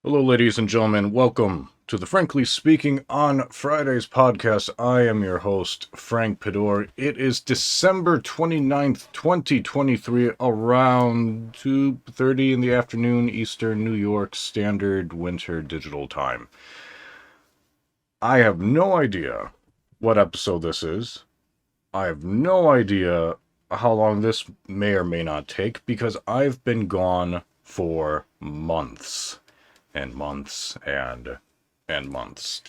Hello, ladies and gentlemen. Welcome to the Frankly Speaking on Fridays podcast. I am your host, Frank Pedor. It is December 29th, 2023, around 2:30 in the afternoon, Eastern New York Standard Winter Digital Time. I have no idea what episode this is. I have no idea how long this may or may not take because I've been gone for months. And months and months.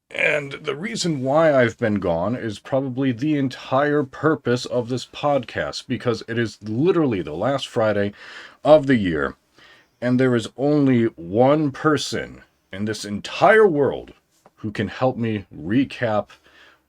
And the reason why I've been gone is probably the entire purpose of this podcast, because it is literally the last Friday of the year, and there is only one person in this entire world who can help me recap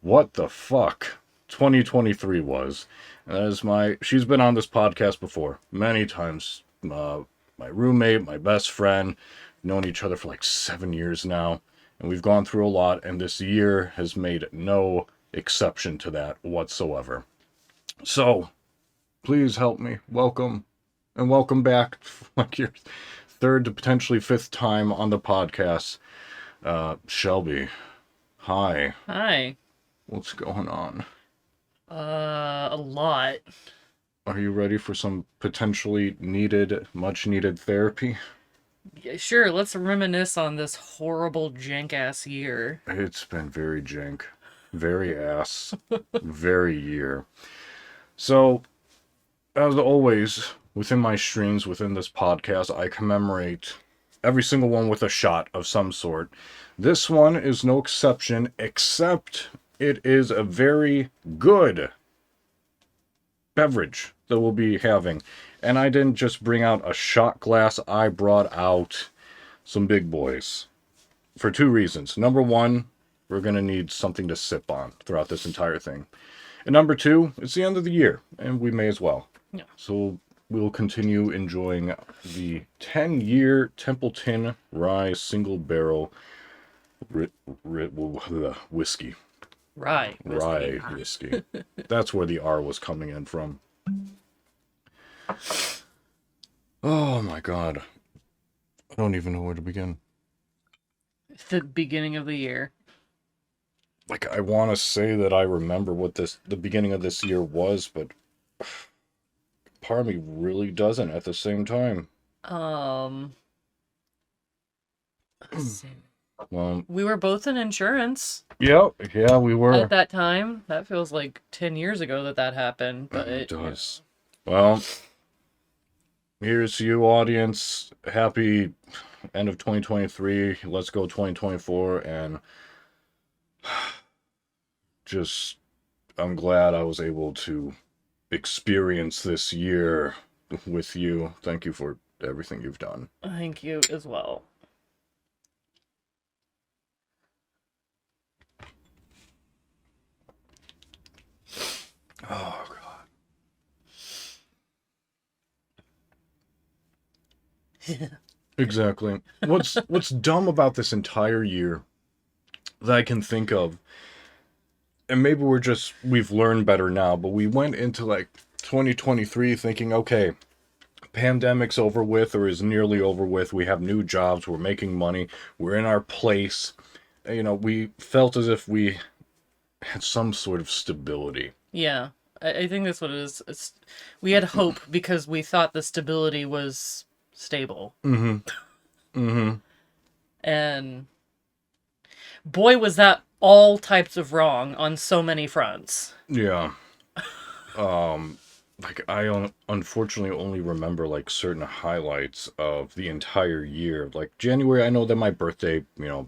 what the fuck 2023 was. And that is she's been on this podcast before, many times. My roommate, my best friend, known each other for like 7 years now, and we've gone through a lot, and this year has made no exception to that whatsoever. So, please help me. Welcome, and welcome back, like your third to potentially fifth time on the podcast. Shelby, hi. Hi. What's going on? A lot. Are you ready for some potentially much needed therapy? Yeah, sure, let's reminisce on this horrible jank-ass year. It's been very jank, very ass, very year. So, as always, within my streams, within this podcast, I commemorate every single one with a shot of some sort. This one is no exception, except it is a very good beverage that we'll be having. And I didn't just bring out a shot glass, I brought out some big boys. For two reasons. Number one, we're going to need something to sip on throughout this entire thing. And number two, it's the end of the year, and we may as well. Yeah. So we'll continue enjoying the 10-year Templeton Rye Single Barrel whiskey. Rye whiskey. That's where the R was coming in from. Oh my god. I don't even know where to begin. The beginning of the year. Like, I want to say that I remember what the beginning of this year was, but part of me really doesn't at the same time. Let's see. Well, We were both in insurance. yeah, we were. At that time. That feels like 10 years ago that happened, but it does. Yeah. Well, here's to you, audience. Happy end of 2023. Let's go 2024, and just, I'm glad I was able to experience this year with you. Thank you for everything you've done. Thank you as well. Oh god. Exactly. What's dumb about this entire year that I can think of, and maybe we've learned better now, but we went into like 2023 thinking, okay, pandemic's over with or is nearly over with. We have new jobs. We're making money. We're in our place. You know, we felt as if we had some sort of stability. Yeah, I think that's what it is. We had hope because we thought the stability was stable. And boy, was that all types of wrong on so many fronts. Yeah. Like, I unfortunately only remember like certain highlights of the entire year. Like January, I know that my birthday,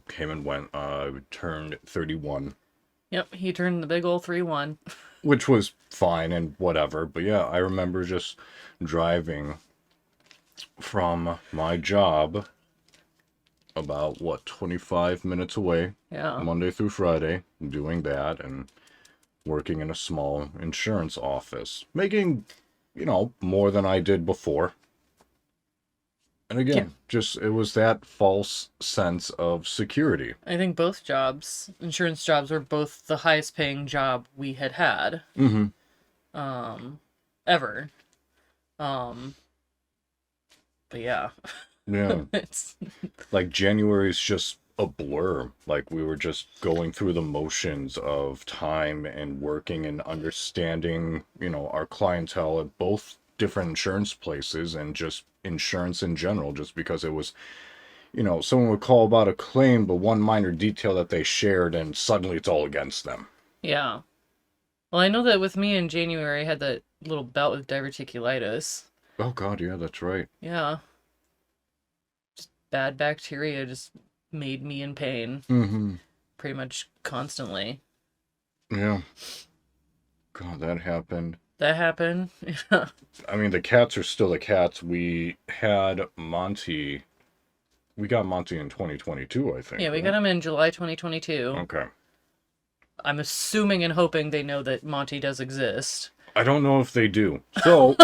came and went. I turned 31. Yep, he turned the big old 3-1. Which was fine and whatever. But yeah, I remember just driving from my job about, 25 minutes away. Yeah. Monday through Friday, doing that and working in a small insurance office. Making, more than I did before. And again, it was that false sense of security. I think both jobs, insurance jobs, were both the highest paying job we had had. Ever. But yeah. Yeah. It's Like January's just a blur. Like we were just going through the motions of time and working and understanding, our clientele at both different insurance places and just insurance in general, just because it was, someone would call about a claim, but one minor detail that they shared and suddenly it's all against them. yeah. Well, I know that with me in January, I had that little bout with diverticulitis. Oh God, yeah, that's right. Yeah. Just bad bacteria just made me in pain Mm-hmm. pretty much constantly. Yeah. God, that happened. That happened. Yeah. I mean, the cats are still the cats. We got Monty in 2022, I think. Yeah, we right? got him in July 2022. Okay. I'm assuming and hoping they know that Monty does exist. I don't know if they do. So,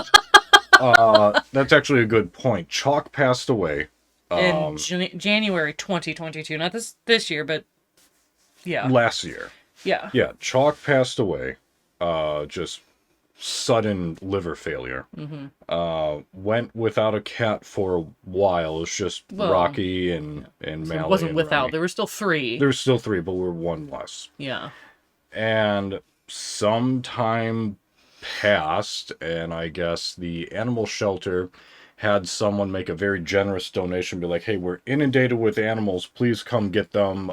that's actually a good point. Chalk passed away In January 2022. Not this year, but yeah. last year. Yeah. Yeah, Chalk passed away. Just sudden liver failure. Went without a cat for a while. It was just Rocky and Mally. It wasn't and without. Remy. There were still 3. There's still 3, but we're 1 less. Yeah. And some time passed, and I guess the animal shelter had someone make a very generous donation, be like, hey, we're inundated with animals, please come get them.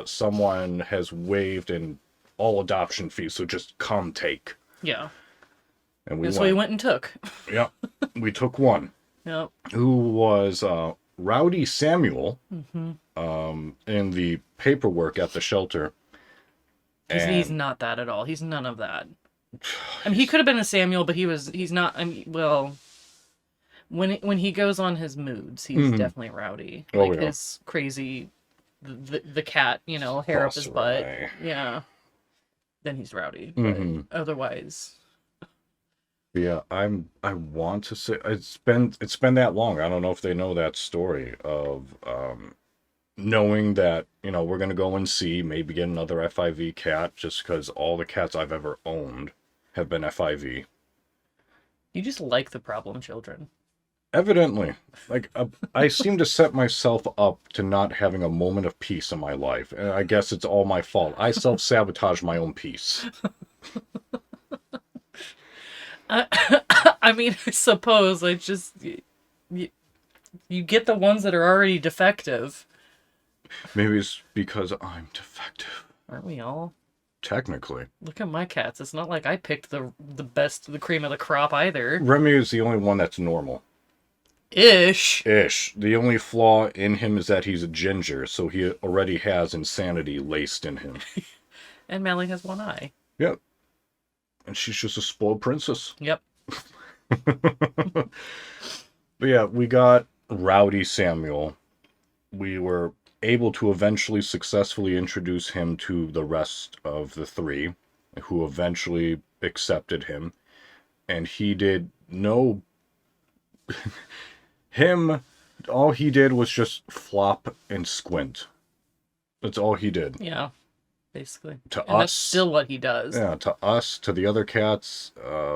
Someone has waived in all adoption fees, so just come take. Yeah. And we That's what we went and took. Yep. We took one. Yep. Who was Rowdy Samuel in the paperwork at the shelter. He's not that at all. He's none of that. I mean, he could have been a Samuel, but he's not. I mean, well, when he goes on his moods, he's definitely rowdy. Oh, Like yeah. his crazy, the cat, hair up his butt. Right. Yeah. Then he's rowdy. Mhm. But otherwise, Yeah, I want to say it's been that long. I don't know if they know that story of knowing that, we're gonna go and see, maybe get another FIV cat, just because all the cats I've ever owned have been FIV. you just like the problem children. Evidently, like I seem to set myself up to not having a moment of peace in my life, and I guess it's all my fault. I self-sabotage my own peace. I mean, I suppose I just you get the ones that are already defective. Maybe it's because I'm defective. Aren't we all? Technically. Look at my cats. It's not like I picked the cream of the crop either. Remy is the only one that's normal. Ish. The only flaw in him is that he's a ginger, so he already has insanity laced in him. And Mally has one eye. Yep. And she's just a spoiled princess. Yep. But yeah, we got Rowdy Samuel. We were able to eventually successfully introduce him to the rest of the 3, who eventually accepted him. And he did no... all he did was just flop and squint. That's all he did. Yeah. Basically. To and us, that's still what he does. Yeah, to us, to the other cats,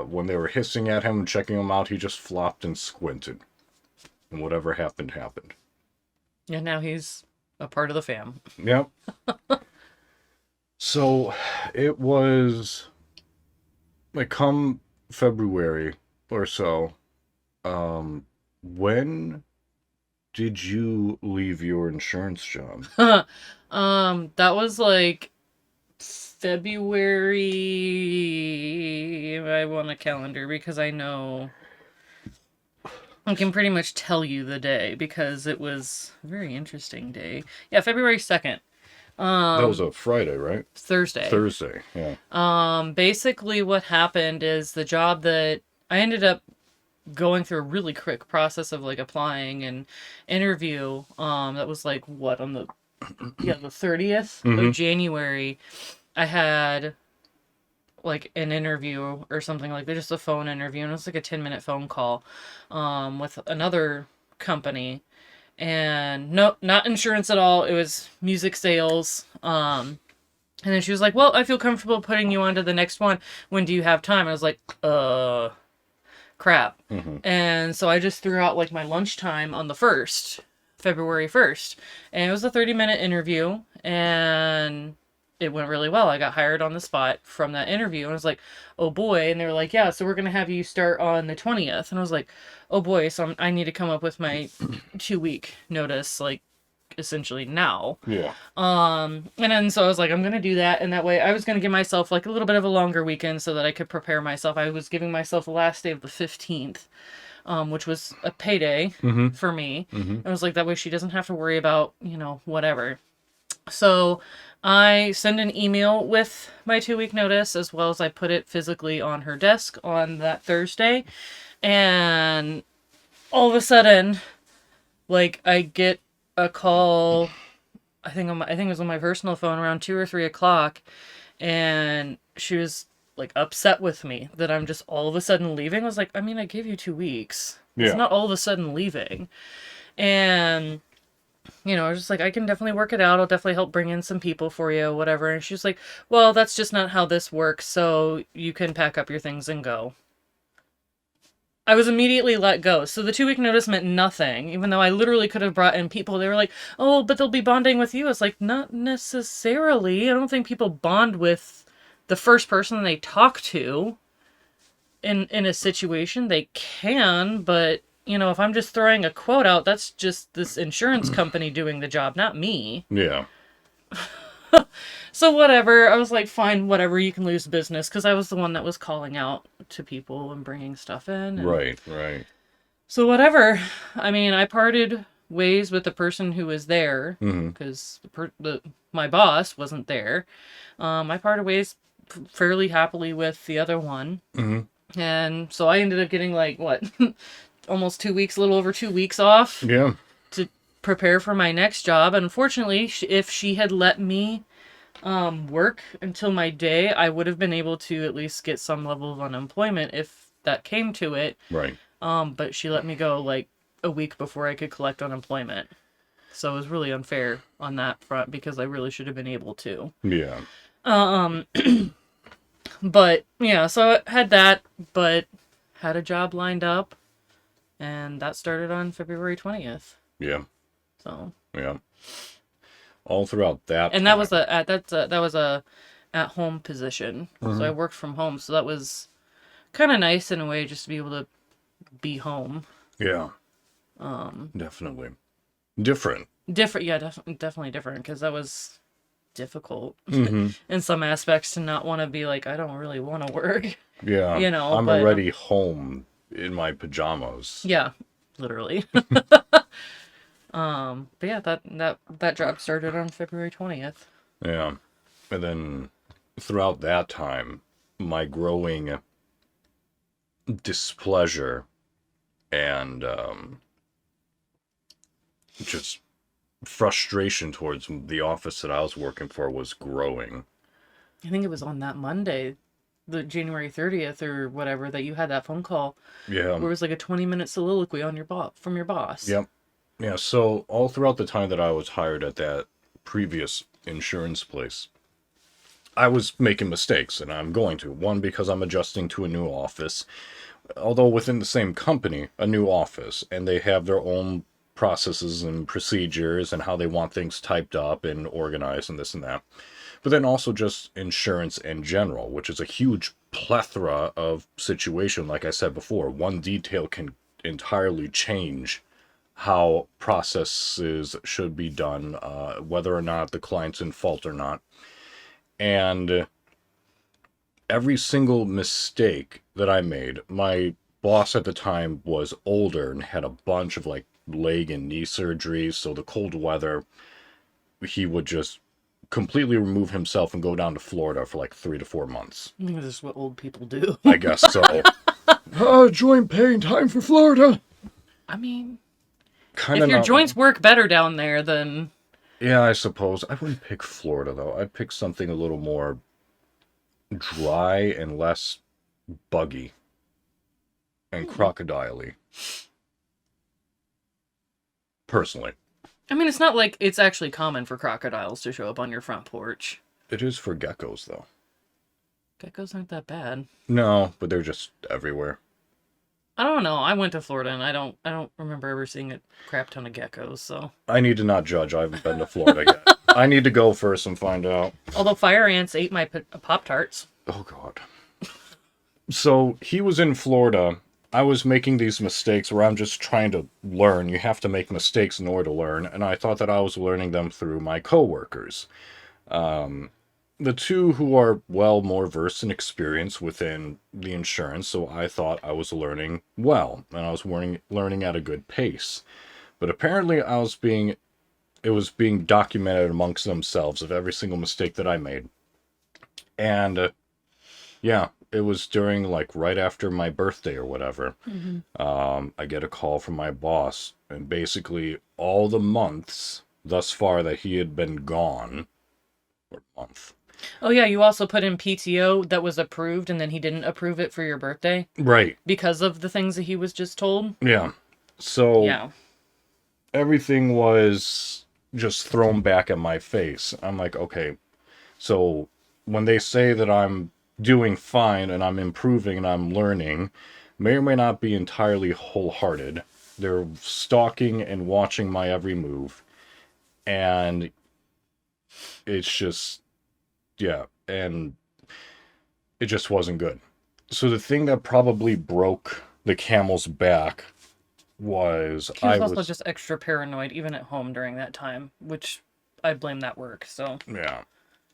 when they were hissing at him and checking him out, he just flopped and squinted. And whatever happened, happened. And now he's a part of the fam. Yep. So, it was, like, come February or so, when did you leave your insurance job? That was like February. I want a calendar because I know I can pretty much tell you the day because it was a very interesting day. Yeah, February 2nd. That was a Friday, right? Thursday. Thursday, yeah. Basically what happened is the job that I ended up going through a really quick process of like applying and interview. That was like what on the 30th of January. I had like an interview or something like that, just a phone interview, and it was like a 10-minute phone call with another company, and no, not insurance at all. It was music sales. And then she was like, well, I feel comfortable putting you on to the next one. When do you have time? I was like, crap. Mm-hmm. And so I just threw out like my lunchtime on the 1st, February 1st. And it was a 30-minute interview, and it went really well. I got hired on the spot from that interview, and I was like, oh boy. And they were like, yeah, so we're going to have you start on the 20th. And I was like, oh boy. So I need to come up with my 2-week notice, like, essentially now. Yeah. And then so I was like, I'm gonna do that, and that way I was gonna give myself like a little bit of a longer weekend so that I could prepare myself. I was giving myself the last day of the 15th, which was a payday Mm-hmm. for me. Mm-hmm. I was like, that way she doesn't have to worry about, whatever. So I send an email with my 2-week notice, as well as I put it physically on her desk on that Thursday. And all of a sudden, like, I get a call, I think it was on my personal phone around 2 or 3 o'clock, and she was like upset with me that I'm just all of a sudden leaving. I was like, I mean, I gave you 2 weeks. It's not all of a sudden leaving. And I was just like, I can definitely work it out. I'll definitely help bring in some people for you, whatever. And she was like, well, that's just not how this works, so you can pack up your things and go. I was immediately let go. So the 2-week notice meant nothing, even though I literally could have brought in people. They were like, oh, but they'll be bonding with you. It's like, not necessarily. I don't think people bond with the first person they talk to in a situation. They can, but, if I'm just throwing a quote out, that's just this insurance company doing the job, not me. Yeah. So whatever, I was like, fine, whatever, you can lose business, because I was the one that was calling out to people and bringing stuff in. Right. So whatever. I mean, I parted ways with the person who was there, because my boss wasn't there. I parted ways fairly happily with the other one. Mm-hmm. And so I ended up getting like, what, almost 2 weeks, a little over 2 weeks off. Yeah. To prepare for my next job. And unfortunately, if she had let me work until my day, I would have been able to at least get some level of unemployment if that came to it. Right. But she let me go like a week before I could collect unemployment. So it was really unfair on that front, because I really should have been able to. Yeah. But yeah, so I had that, but had a job lined up, and that started on February 20th. Yeah. So. Yeah. All throughout that. And that was a at home position. Mm-hmm. So I worked from home. So that was kind of nice in a way, just to be able to be home. Yeah. Definitely. Different. Yeah, definitely different, because that was difficult in some aspects, to not want to be like, I don't really want to work. Yeah. I'm but, already home in my pajamas. Yeah, literally. But yeah, that job started on February 20th. Yeah. And then throughout that time, my growing displeasure and just frustration towards the office that I was working for was growing. I think it was on that Monday, the January 30th or whatever, that you had that phone call. Yeah. Where it was like a 20-minute soliloquy on from your boss. Yep. Yeah, so all throughout the time that I was hired at that previous insurance place, I was making mistakes, and I'm going to. One, because I'm adjusting to a new office, although within the same company, a new office, and they have their own processes and procedures and how they want things typed up and organized and this and that. But then also just insurance in general, which is a huge plethora of situation. Like I said before, one detail can entirely change how processes should be done, whether or not the client's in fault or not. And every single mistake that I made, my boss at the time was older and had a bunch of like leg and knee surgeries. So the cold weather, he would just completely remove himself and go down to Florida for like 3 to 4 months. I think this is what old people do. I guess so. Joint pain, time for Florida. I mean, Kinda if your not... joints work better down there, then... Yeah, I suppose. I wouldn't pick Florida, though. I'd pick something a little more dry and less buggy and crocodile-y. Personally. I mean, it's not like it's actually common for crocodiles to show up on your front porch. It is for geckos, though. Geckos aren't that bad. No, but they're just everywhere. I don't know. I went to Florida and I don't remember ever seeing a crap ton of geckos, so. I need to not judge. I haven't been to Florida yet. I need to go first and find out. Although fire ants ate my Pop-Tarts. Oh, God. So he was in Florida. I was making these mistakes where I'm just trying to learn. You have to make mistakes in order to learn. And I thought that I was learning them through my coworkers. The two who are, well, more versed in experience within the insurance. So I thought I was learning well. And I was learning at a good pace. But apparently it was being documented amongst themselves of every single mistake that I made. And yeah, it was during like right after my birthday or whatever. I get a call from my boss, and basically all the months thus far that he had been gone, or month. Oh yeah, you also put in PTO that was approved and then he didn't approve it for your birthday Right. because of the things that he was just told. Yeah. So Yeah. everything was just thrown back at my face. I'm like, okay, so when they say that I'm doing fine and I'm improving and I'm learning, may or may not be entirely wholehearted. They're stalking and watching my every move. And it's just, yeah, and it just wasn't good. So the thing that probably broke the camel's back was He was also just extra paranoid even at home during that time, which I blame that work, so. Yeah.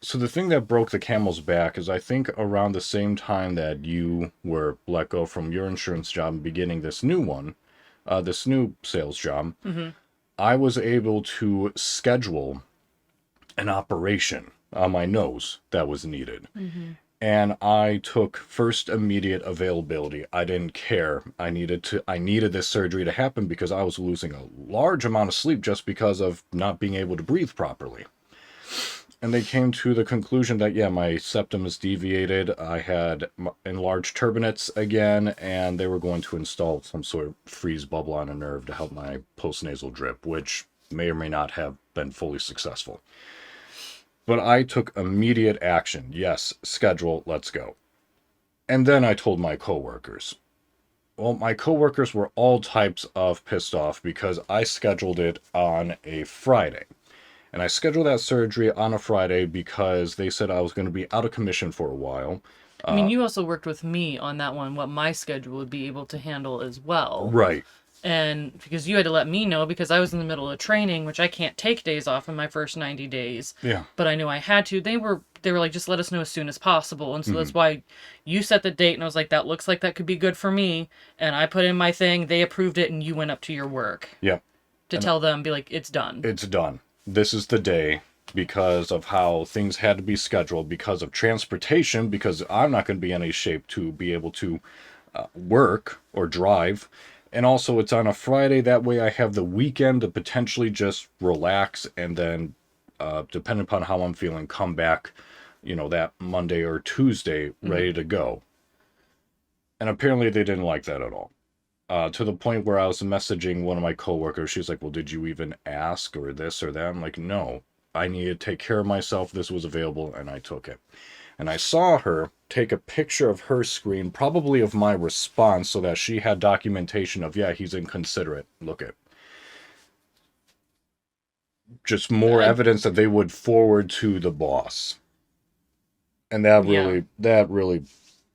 So the thing that broke the camel's back is I think around the same time that you were let go from your insurance job and beginning this new one, this new sales job, I was able to schedule an operation on my nose that was needed. And I took first immediate availability. I didn't care. I needed this surgery to happen because I was losing a large amount of sleep just because of not being able to breathe properly. And they came to the conclusion that, yeah, my septum is deviated. I had enlarged turbinates again, and they were going to install some sort of freeze bubble on a nerve to help my postnasal drip, which may or may not have been fully successful. But I took immediate action. Yes, schedule, let's go. And then I told my coworkers. Well, my coworkers were all types of pissed off because I scheduled it on a Friday. And I scheduled that surgery on a Friday because they said I was going to be out of commission for a while. I mean, you also worked with me on that one, what my schedule would be able to handle as well. Right. And because you had to let me know because I was in the middle of training, which I can't take days off in my first 90 days. Yeah. But I knew I had to. They were like, just let us know as soon as possible. And so that's why you set the date and I was like, that looks like that could be good for me. And I put in my thing, they approved it, and you went up to your work. Yeah. To tell them, be like, it's done. It's done. This is the day because of how things had to be scheduled, because of transportation, because I'm not going to be in any shape to be able to work or drive. And also it's on a Friday. That way I have the weekend to potentially just relax and then, depending upon how I'm feeling, come back, that Monday or Tuesday ready to go. And apparently they didn't like that at all. To the point where I was messaging one of my coworkers. She's like, well, did you even ask or this or that? I'm like, no, I needed to take care of myself. This was available and I took it. And I saw her take a picture of her screen, probably of my response, so that she had documentation of, yeah, he's inconsiderate. Look at. Just more evidence that they would forward to the boss. And that really.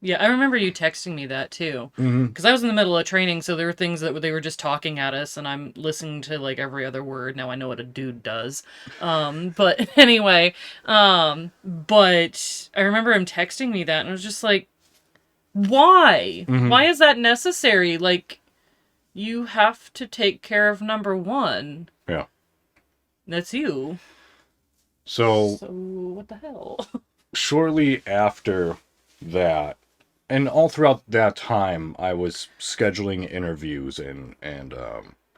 Yeah, I remember you texting me that too. Because I was in the middle of training, so there were things that they were just talking at us, and I'm listening to like every other word. Now I know what a dude does. But anyway, but I remember him texting me that, and I was just like, why? Why is that necessary? Like, you have to take care of number one. Yeah. That's you. So what the hell? Shortly after that, and all throughout that time, I was scheduling interviews and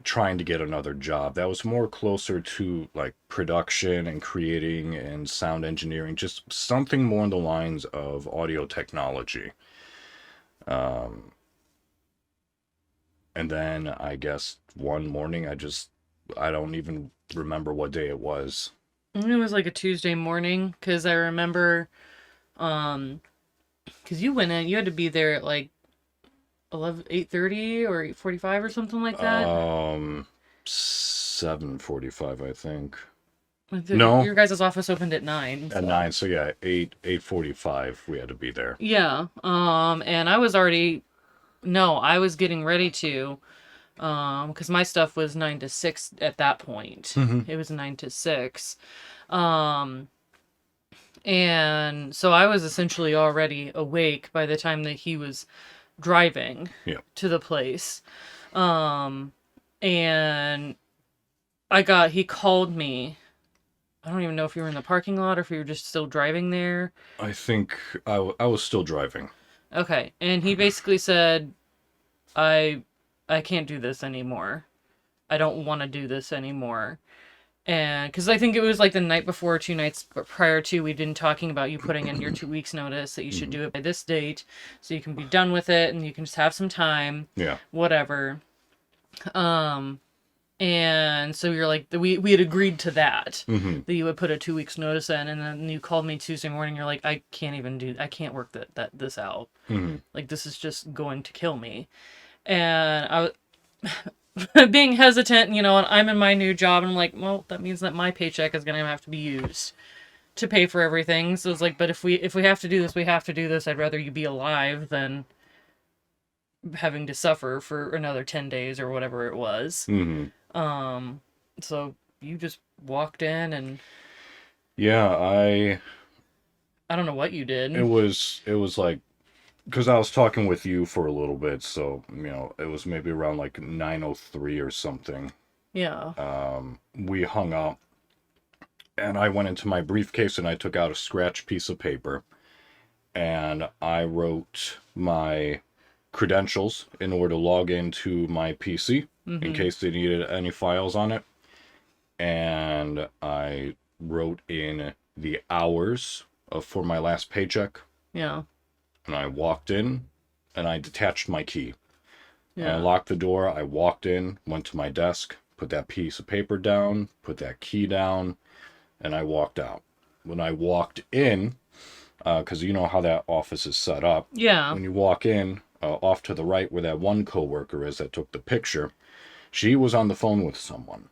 trying to get another job that was more closer to like production and creating and sound engineering, just something more in the lines of audio technology. And then I guess one morning I don't even remember what day it was. It was like a Tuesday morning, because I remember, because you went in, you had to be there at like 8:30 or 8:45 or something like that. 7:45, I think. No, Your guys' office opened at 9. at 9. So yeah, 8:45. We had to be there. Yeah. And I was already no, I was getting ready to because my stuff was 9 to 6 at that point. It was 9 to 6. And so I was essentially already awake by the time that he was driving to the place. And he called me. I don't even know if you were in the parking lot or if you were just still driving there. I think I was still driving. Okay. And he basically said, I can't do this anymore. I don't want to do this anymore. And because I think it was like the night before, 2 nights prior to, we'd been talking about you putting in your 2 weeks notice that you should do it by this date so you can be done with it and you can just have some time. Yeah. Whatever. And so you're like, we had agreed to that, that you would put a 2 weeks notice in, and then you called me Tuesday morning. You're like, I can't work this out. Like, this is just going to kill me. And I was being hesitant, and I'm in my new job, and I'm like, well, that means that my paycheck is going to have to be used to pay for everything. So it's like, but if we have to do this, we have to do this. I'd rather you be alive than having to suffer for another 10 days or whatever it was. So you just walked in and yeah, I don't know what you did. It was like, because I was talking with you for a little bit, so it was maybe around like 9:03 or something. Yeah. We hung up, and I went into my briefcase and I took out a scratch piece of paper, and I wrote my credentials in order to log into my PC in case they needed any files on it. And I wrote in the hours for my last paycheck. Yeah. And I walked in and I detached my key. Yeah. And I locked the door. I walked in, went to my desk, put that piece of paper down, put that key down, and I walked out. When I walked in, because you know how that office is set up. Yeah. When you walk in, off to the right where that one coworker is that took the picture, she was on the phone with someone.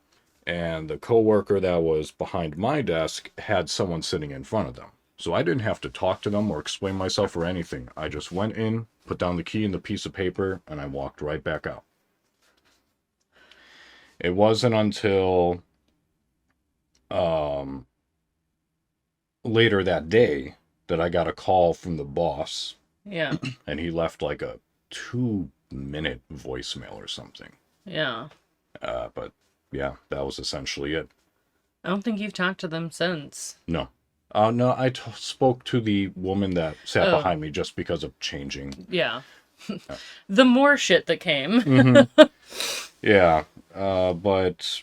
And the coworker that was behind my desk had someone sitting in front of them. So I didn't have to talk to them or explain myself or anything. I just went in, put down the key and the piece of paper, and I walked right back out. It wasn't until later that day that I got a call from the boss. Yeah. And he left like a 2-minute voicemail or something. Yeah. But yeah, that was essentially it. I don't think you've talked to them since. No. No, I spoke to the woman that sat behind me just because of changing. Yeah. The more shit that came. Yeah. But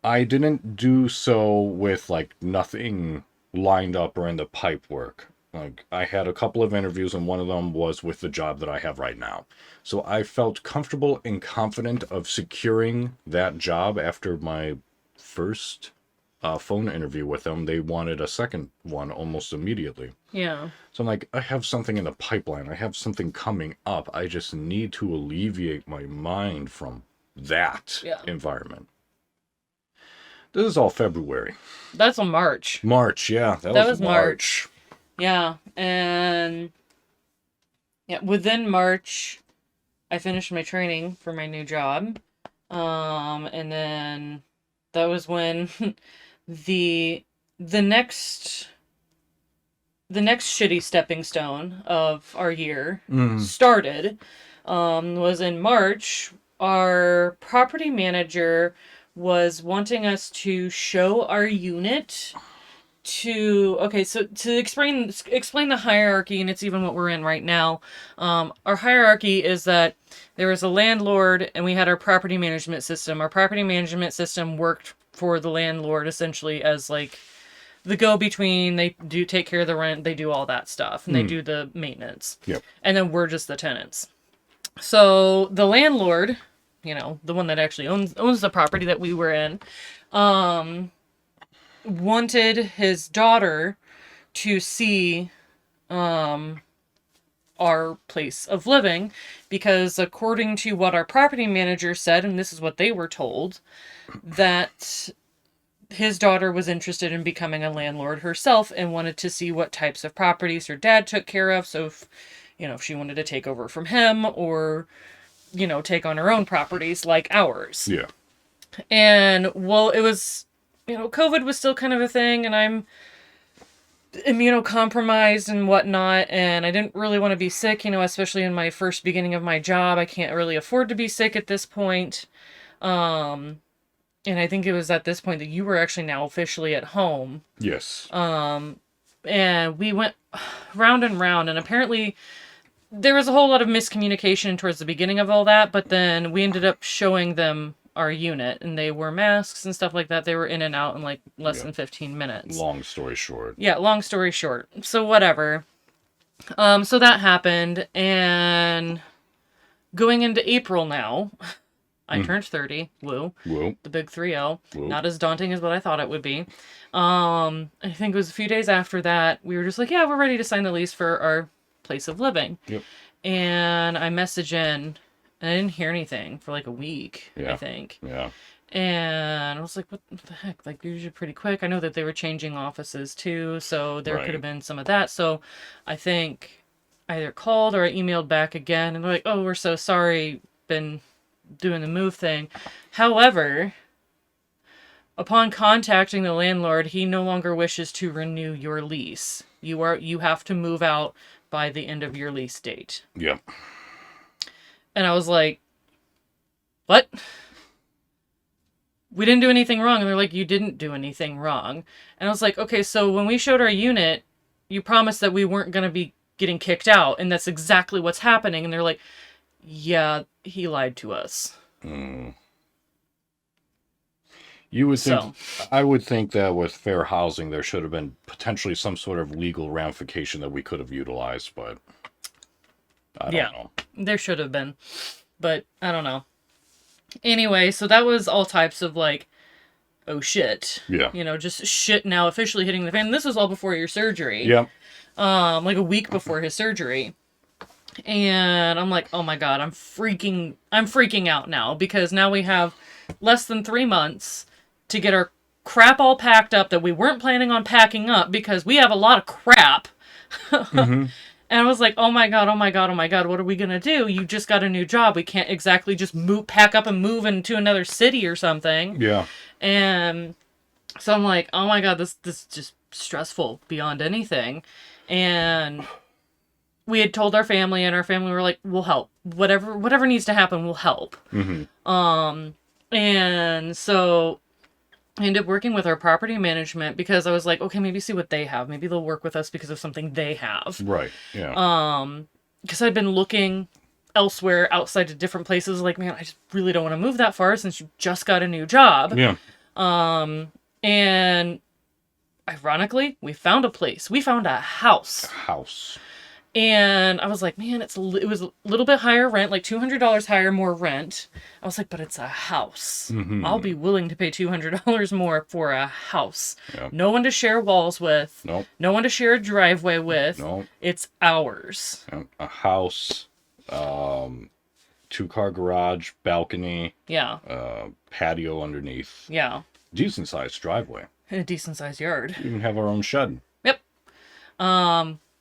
I didn't do so with like nothing lined up or in the pipe work. Like, I had a couple of interviews, and one of them was with the job that I have right now. So I felt comfortable and confident of securing that job after my first phone interview with them. They wanted a second one almost immediately. Yeah. So I'm like, I have something in the pipeline. I have something coming up. I just need to alleviate my mind from that environment. This is all February. That's a March. March, yeah. That was March. Yeah, and within March, I finished my training for my new job, and then that was when the next shitty stepping stone of our year started. Was in March. Our property manager was wanting us to show our unit. So to explain the hierarchy, and it's even what we're in right now. Our hierarchy is that there was a landlord and we had our property management system. Our property management system worked for the landlord essentially as like the go-between. They do take care of the rent, they do all that stuff, and they do the maintenance. Yep. And then we're just the tenants. So the landlord, the one that actually owns the property that we were in, wanted his daughter to see our place of living, because according to what our property manager said, and this is what they were told, that his daughter was interested in becoming a landlord herself and wanted to see what types of properties her dad took care of. So if she wanted to take over from him, or, take on her own properties like ours. Yeah. And, well, it was, COVID was still kind of a thing, and I'm immunocompromised and whatnot, and I didn't really want to be sick, especially in my first beginning of my job. I can't really afford to be sick at this point. And I think it was at this point that you were actually now officially at home. Yes. And we went round and round, and apparently there was a whole lot of miscommunication towards the beginning of all that, but then we ended up showing them our unit, and they wore masks and stuff like that. They were in and out in like less than 15 minutes. Long story short. Yeah, long story short. So whatever. So that happened, and going into April now, I turned 30. Woo. Woo. The big 3-0. Woo. Not as daunting as what I thought it would be. I think it was a few days after that, we were just like, yeah, we're ready to sign the lease for our place of living. Yep. And I message in, and I didn't hear anything for like a week, I think. Yeah. And I was like, what the heck? Like, they're usually pretty quick. I know that they were changing offices too, so there could have been some of that. So I think I either called or I emailed back again, and they're like, oh, we're so sorry, been doing the move thing. However, upon contacting the landlord, he no longer wishes to renew your lease. You have to move out by the end of your lease date. Yep. And I was like, what? We didn't do anything wrong. And they're like, you didn't do anything wrong. And I was like, okay, so when we showed our unit, you promised that we weren't going to be getting kicked out. And that's exactly what's happening. And they're like, yeah, he lied to us. You would think, I would think that with fair housing, there should have been potentially some sort of legal ramification that we could have utilized, but I don't know. There should have been, but I don't know. Anyway, so that was all types of like, oh shit. Yeah. Just shit now officially hitting the fan. And this was all before your surgery. Yep. Like a week before his surgery. And I'm like, oh my God, I'm freaking out now, because now we have less than 3 months to get our crap all packed up that we weren't planning on packing up, because we have a lot of crap. And I was like, oh my God, what are we going to do? You just got a new job. We can't exactly just pack up and move into another city or something. Yeah. And so I'm like, oh my God, this is just stressful beyond anything. And we had told our family, and our family were like, we'll help. Whatever needs to happen, we'll help. And so I ended up working with our property management, because I was like, okay, maybe see what they have. Maybe they'll work with us because of something they have. Right. Yeah. Because I'd been looking elsewhere outside of different places. Like, man, I just really don't want to move that far since you just got a new job. Yeah. And ironically, we found a place. We found a house. And I was like, man, it was a little bit higher rent, like $200 higher, more rent. I was like, but it's a house. I'll be willing to pay $200 more for a house. Yep. No one to share walls with. Nope. No one to share a driveway with. Nope. It's ours. Yep. A house, 2-car garage, balcony. Yeah. Patio underneath. Yeah. Decent sized driveway. And a decent sized yard. We even have our own shed. Yep.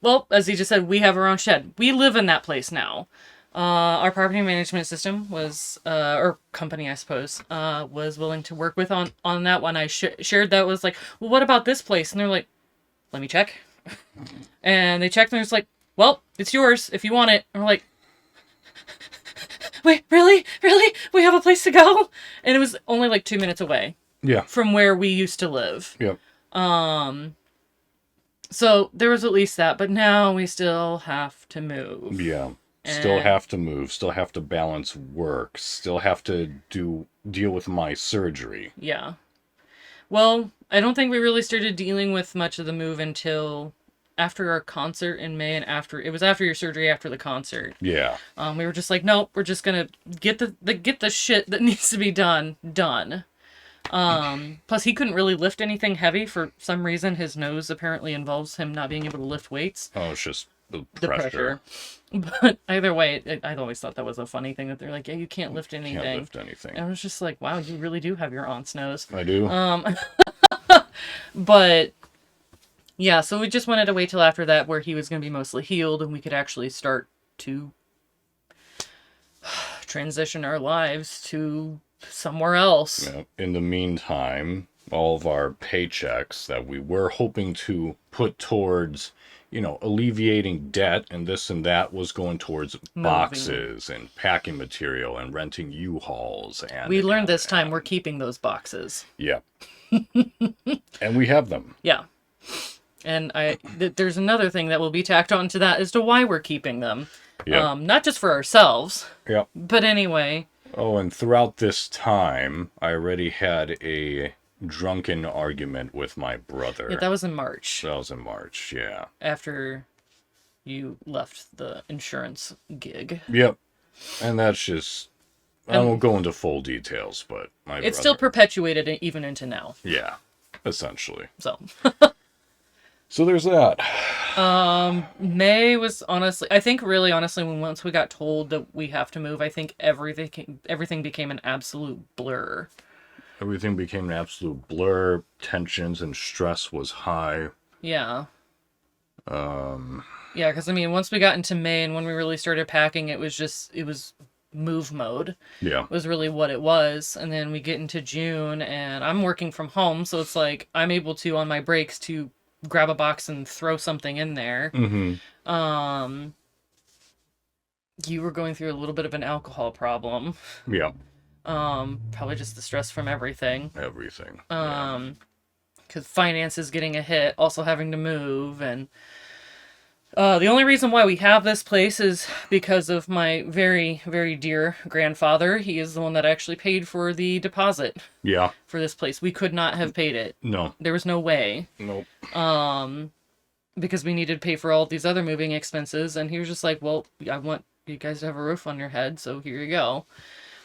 Well, as he just said, we have our own shed. We live in that place now. Our property management system was, or company, I suppose, was willing to work with on that one. I shared that, was like, well, what about this place? And they're like, let me check. And they checked, and they're just like, well, it's yours if you want it. And we're like, wait, really? Really? We have a place to go? And it was only like 2 minutes away. Yeah. From where we used to live. Yep. So there was at least that, but now we still have to move. Yeah. Still have to move, still have to balance work, still have to deal with my surgery. Yeah. Well, I don't think we really started dealing with much of the move until after our concert in May, and after your surgery, after the concert. Yeah. We were just like, nope, we're just gonna get the shit that needs to be done. Plus he couldn't really lift anything heavy for some reason. His nose apparently involves him not being able to lift weights. Oh, it's just the pressure. But either way, I always thought that was a funny thing that they're like, yeah, you can't lift anything. Can't lift anything. And I was just like, wow, you really do have your aunt's nose. I do. But yeah, so we just wanted to wait till after that where he was going to be mostly healed and we could actually start to transition our lives to somewhere else. Yeah. In the meantime, all of our paychecks that we were hoping to put towards, alleviating debt and this and that was going towards boxes and packing material and renting U-Hauls. And we learned this time we're keeping those boxes. Yeah. And we have them. Yeah. And there's another thing that will be tacked onto that as to why we're keeping them. Yeah. Not just for ourselves. Yeah. But anyway. Oh, and throughout this time, I already had a drunken argument with my brother. Yeah, that was in March. That was in March, yeah. After you left the insurance gig. Yep. And that's just... I won't go into full details, but my brother... It's still perpetuated even into now. Yeah, essentially. So... So there's that. May was honestly, I think really honestly, once we got told that we have to move, I think everything became an absolute blur. Everything became an absolute blur. Tensions and stress was high. Yeah. Yeah, because once we got into May and when we really started packing, it was move mode. Yeah. Was really what it was. And then we get into June and I'm working from home, so it's like I'm able to, on my breaks, to grab a box and throw something in there. Mm-hmm. You were going through a little bit of an alcohol problem. Yeah. Probably just the stress from everything. Everything. Because finances getting a hit, also having to move, and the only reason why we have this place is because of my very, very dear grandfather. He is the one that actually paid for the deposit. Yeah. For this place. We could not have paid it. No. There was no way. Nope. Because we needed to pay for all these other moving expenses, and he was just like, well, I want you guys to have a roof on your head, so here you go.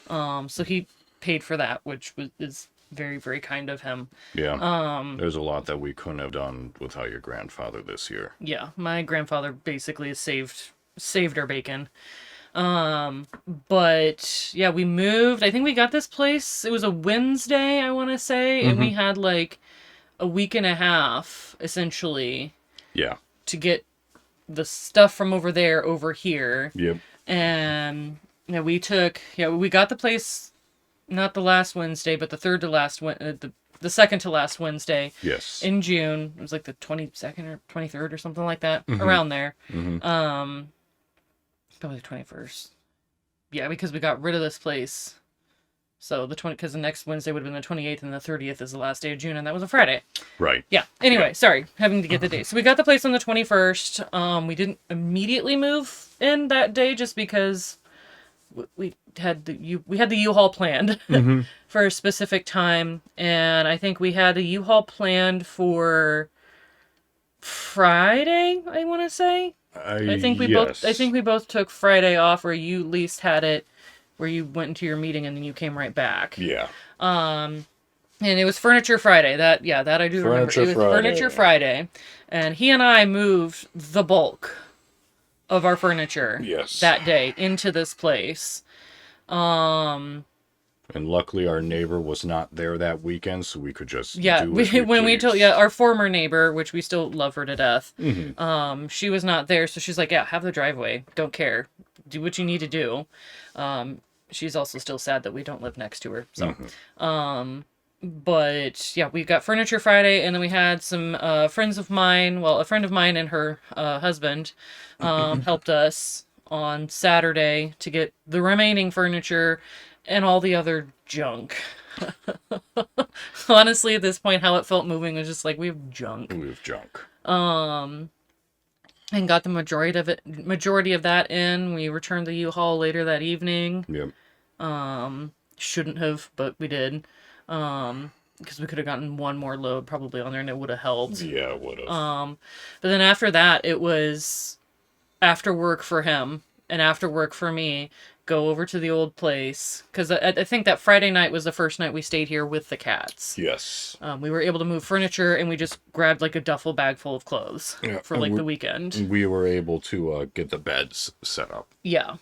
So he paid for that, which is very, very kind of him. Yeah. There's a lot that we couldn't have done without your grandfather this year. Yeah, my grandfather basically saved our bacon. But yeah, we moved. I think we got this place. It was a Wednesday, I want to say, and we had like a week and a half essentially. Yeah. To get the stuff from over there over here. Yep. And we got the place. Not the last Wednesday, but the the second to last Wednesday. Yes. In June. It was like the 22nd or 23rd or something like that. Around there. Probably the 21st. Yeah, because we got rid of this place. So because the next Wednesday would have been the 28th and the 30th is the last day of June, and that was a Friday. Right. Yeah. Anyway, sorry, having to get the date. So we got the place on the 21st. We didn't immediately move in that day just because we had the U-Haul planned for a specific time, and I think we had a U-Haul planned for Friday, I want to say. I think we both took Friday off, where you at least had it where you went into your meeting and then you came right back. Yeah. And it was Furniture Friday. That I do remember. It was Furniture Friday, and he and I moved the bulk of our furniture that day into this place. And luckily our neighbor was not there that weekend, so we could just we told our former neighbor, which we still love her to death. She was not there, so she's like, yeah, have the driveway, don't care, do what you need to do. She's also still sad that we don't live next to her, so but yeah, we got Furniture Friday, and then we had some friends of mine, a friend of mine and her husband helped us on Saturday to get the remaining furniture and all the other junk. Honestly, at this point, how it felt moving was just like, we have junk. And got the majority of that in. We returned the U-Haul later that evening. Yep. Shouldn't have, but we did. Because we could have gotten one more load probably on there, and it would have helped. Yeah, it would have. But then after that, it was after work for him and after work for me go over to the old place. Because I think that Friday night was the first night we stayed here with the cats. Yes. We were able to move furniture, and we just grabbed like a duffel bag full of clothes for like the weekend. We were able to get the beds set up. Yeah.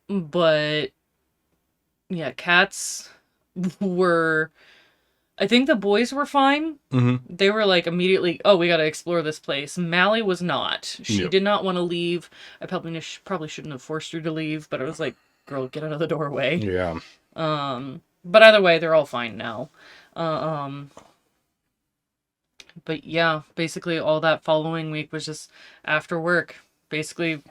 But yeah, cats were... I think the boys were fine. Mm-hmm. They were like immediately, oh, we got to explore this place. Mally was not. She did not want to leave. I probably shouldn't have forced her to leave, but I was like, girl, get out of the doorway. Yeah. But either way, they're all fine now. But yeah, basically all that following week was just after work. Basically,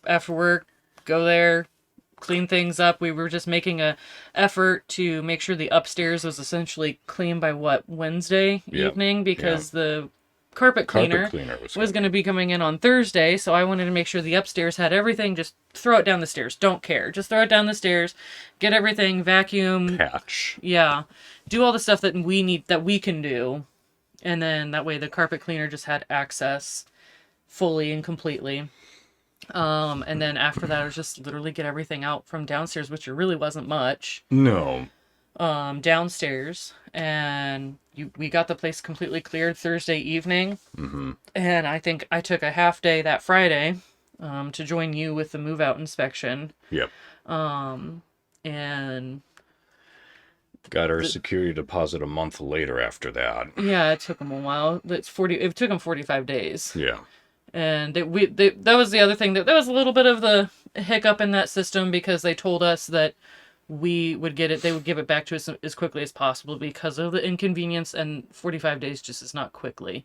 after work, go there, clean things up. We were just making a effort to make sure the upstairs was essentially clean by Wednesday evening, because the carpet cleaner was going to be coming in on Thursday. So I wanted to make sure the upstairs had everything. Just throw it down the stairs. Don't care. Just throw it down the stairs. Get everything. Vacuum. Patch. Yeah. Do all the stuff that we can do. And then that way the carpet cleaner just had access fully and completely. And then after that, I was just literally get everything out from downstairs, which it really wasn't much. No. Downstairs, and we got the place completely cleared Thursday evening. Mm-hmm. And I think I took a half day that Friday, to join you with the move out inspection. Yep. And got our security deposit a month later after that. Yeah, it took them a while. It took them 45 days. Yeah. And that was the other thing, that was a little bit of the hiccup in that system, because they told us that they would give it back to us as quickly as possible because of the inconvenience, and 45 days just is not quickly.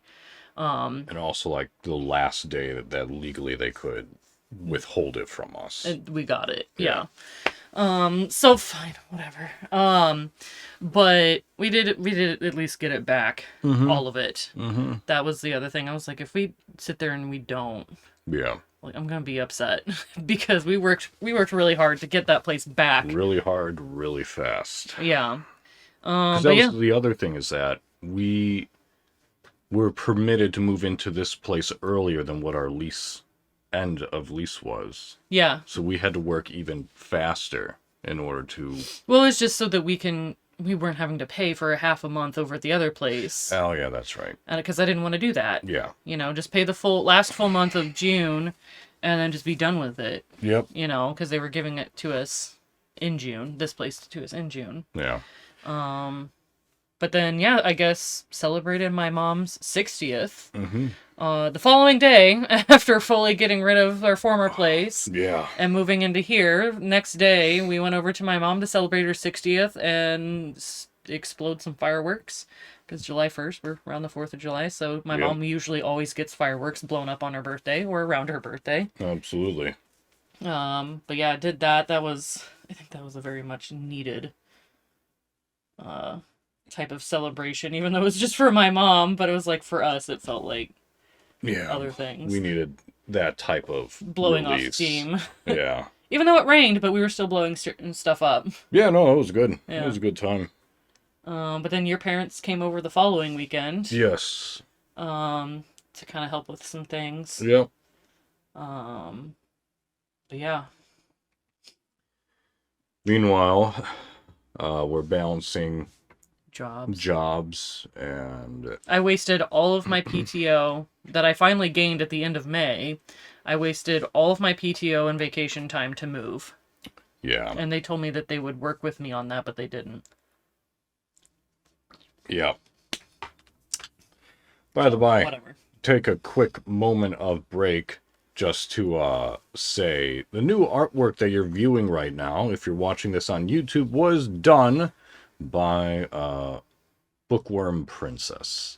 And also like the last day that legally they could withhold it from us. And we got it. Yeah. So fine, whatever. But we did at least get it back, all of it. Mm-hmm. That was the other thing. I was like, if we sit there and we don't, like, I'm gonna be upset because we worked really hard to get that place back. Really hard, really fast. Yeah. Because that was the other thing, is that we were permitted to move into this place earlier than what our end of lease was. Yeah. So we had to work even faster in order to... Well, it's just so that we weren't having to pay for a half a month over at the other place. Oh, yeah, that's right. And because I didn't want to do that. Yeah. Just pay the last full month of June and then just be done with it. Yep. Because they were giving it to us in June. This place to us in June. Yeah. But then, I guess celebrated my mom's 60th. Mm-hmm. The following day, after fully getting rid of our former place. Yeah. And moving into here, next day, we went over to my mom to celebrate her 60th and explode some fireworks. Because July 1st, we're around the 4th of July, so my mom usually always gets fireworks blown up on her birthday or around her birthday. Absolutely. But yeah, I did that. I think that was a very much needed type of celebration, even though it was just for my mom, but it was like for us, it felt like other things. We needed that type of blowing release. off steam. Yeah. Even though it rained, but we were still blowing certain stuff up. Yeah, no, it was good. Yeah. It was a good time. But then your parents came over the following weekend. Yes. To kind of help with some things. Yep. But yeah. Meanwhile, we're balancing jobs, and I wasted all of my PTO that I finally gained at the end of May. I wasted all of my PTO and vacation time to move. Yeah. And they told me that they would work with me on that, but they didn't. Yeah. By the by, whatever. Take a quick moment of break just to say the new artwork that you're viewing right now, if you're watching this on YouTube, was done by BookwyrmPrincess.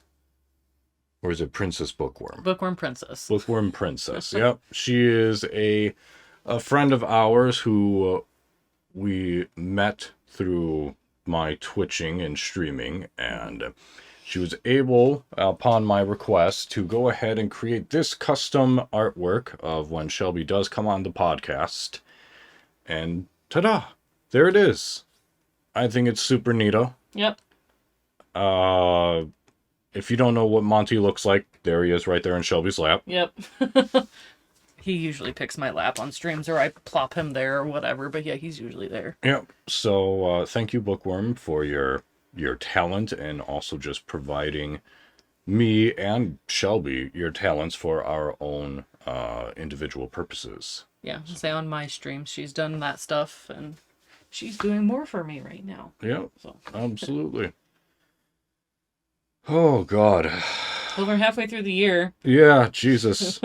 Or is it Princess Bookworm? BookwyrmPrincess. BookwyrmPrincess. Yep. She is a friend of ours who we met through my twitching and streaming, and she was able, upon my request, to go ahead and create this custom artwork of when Shelby does come on the podcast. And ta-da! There it is. I think it's super neato. Yep. If you don't know what Monty looks like, there he is right there in Shelby's lap. Yep. He usually picks my lap on streams, or I plop him there or whatever. But yeah, he's usually there. Yeah. So thank you, Bookworm, for your talent and also just providing me and Shelby your talents for our own individual purposes. Yeah, say on my stream, she's done that stuff, and she's doing more for me right now. Yeah, so. Absolutely. Oh, God. Over halfway through the year. Yeah, Jesus.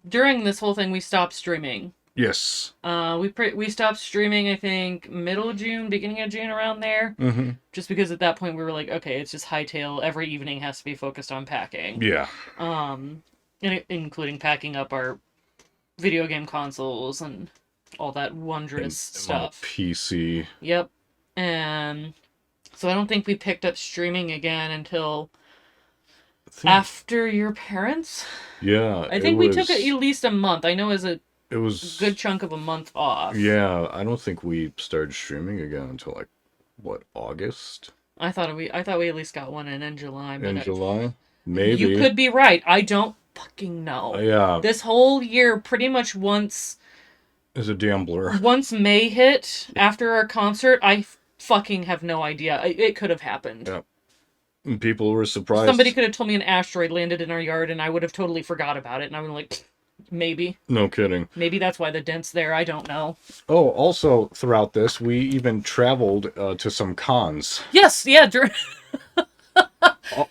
During this whole thing, we stopped streaming. Yes. We stopped streaming, I think, middle of June, beginning of June, around there. Mm-hmm. Just because at that point we were like, okay, it's just hightail. Every evening has to be focused on packing. Yeah. Including packing up our video game consoles and all that wondrous stuff. PC. Yep. And so I don't think we picked up streaming again until after your parents. Yeah. I think we took at least a month. I know it was a good chunk of a month off. Yeah, I don't think we started streaming again until like what, August? I thought we at least got one in July. But July? Maybe. You could be right. I don't fucking know. Yeah. This whole year, pretty much once is a damn blur. Once May hit after our concert, I fucking have no idea. It could have happened. Yeah. And people were surprised. Somebody could have told me an asteroid landed in our yard and I would have totally forgot about it. And I was like, maybe. No kidding. Maybe that's why the dent's there. I don't know. Oh, also throughout this, we even traveled to some cons. Yes, yeah.